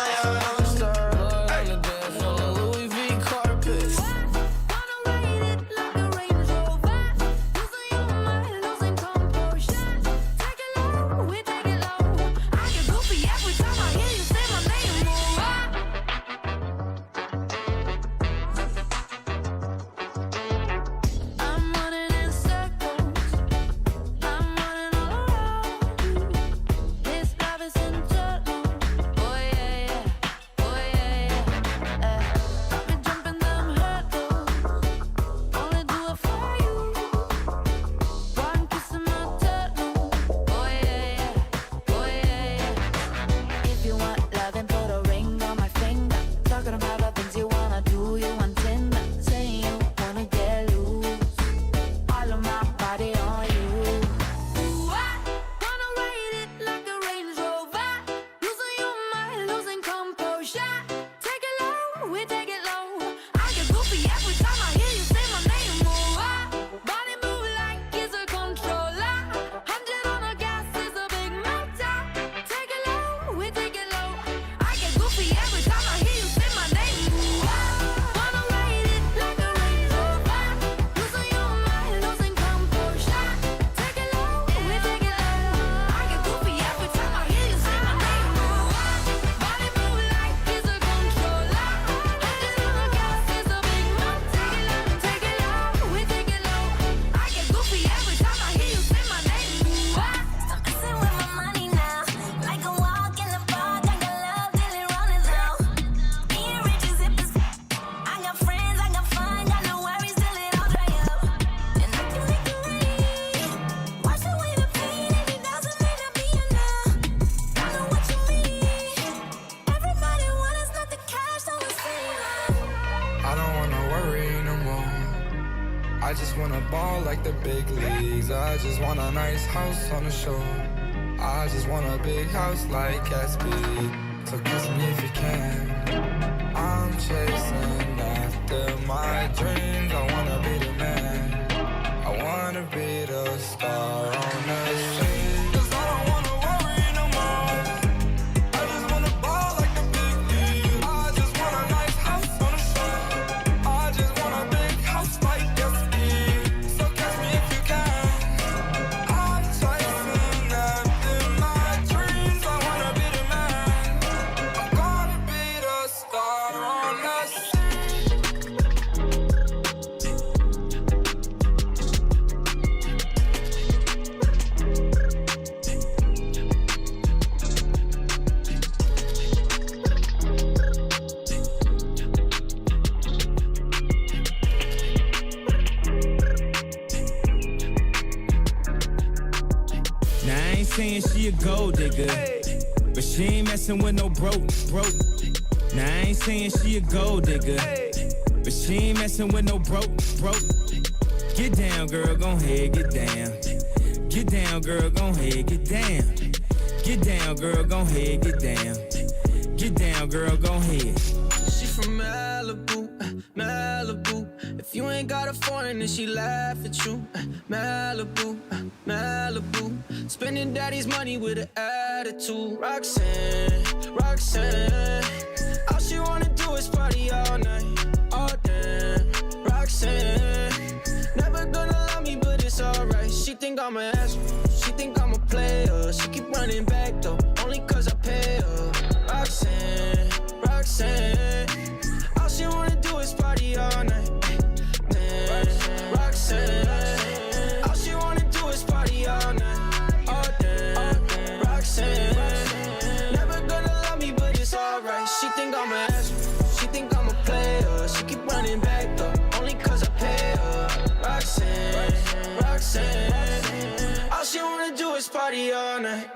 I just wanna ball like the big leagues. I just want a nice house on the shore. I just want a big house like Gatsby. So kiss me if you can. I'm chasing after my dreams. I wanna be the man. I wanna be the star on the scene. 'Cause I don't wanna worry no more. I just wanna ball like the big league. I just want a nice house on the shore. I just want a big house like Gatsby. So catch me if you can. I'm chasing after my dreams. I wanna be the man. I'm gonna be the star on the scene. Now I ain't saying she a gold digger, but she ain't messing with no broke. Now I ain't saying she a gold digger, but she ain't messing with no broke. Get down, girl, gon' head, get down. Get down, girl, gon' head, get down. Get down, girl, gon' head, get down. Get down, girl, gon' head. She from Malibu, Malibu. If you ain't got a foreign, then she laugh at you. Malibu, Malibu. Spending daddy's money with an attitude. Roxanne, Roxanne. All she wanna do is party all night. Oh damn, Roxanne. Never gonna love me, but it's alright. She think I'm an ass, she think I'm a player. She keep running back though, only cause I pay her. Roxanne, Roxanne. All she wanna do is party all night. Damn, Roxanne. All she wanna do is party all night. Oh damn, Roxanne. Never gonna love me, but it's alright. She think I'm an ass, she think I'm a player. She keep running back though, Roxanne, Roxanne. All she wanna do is party all night.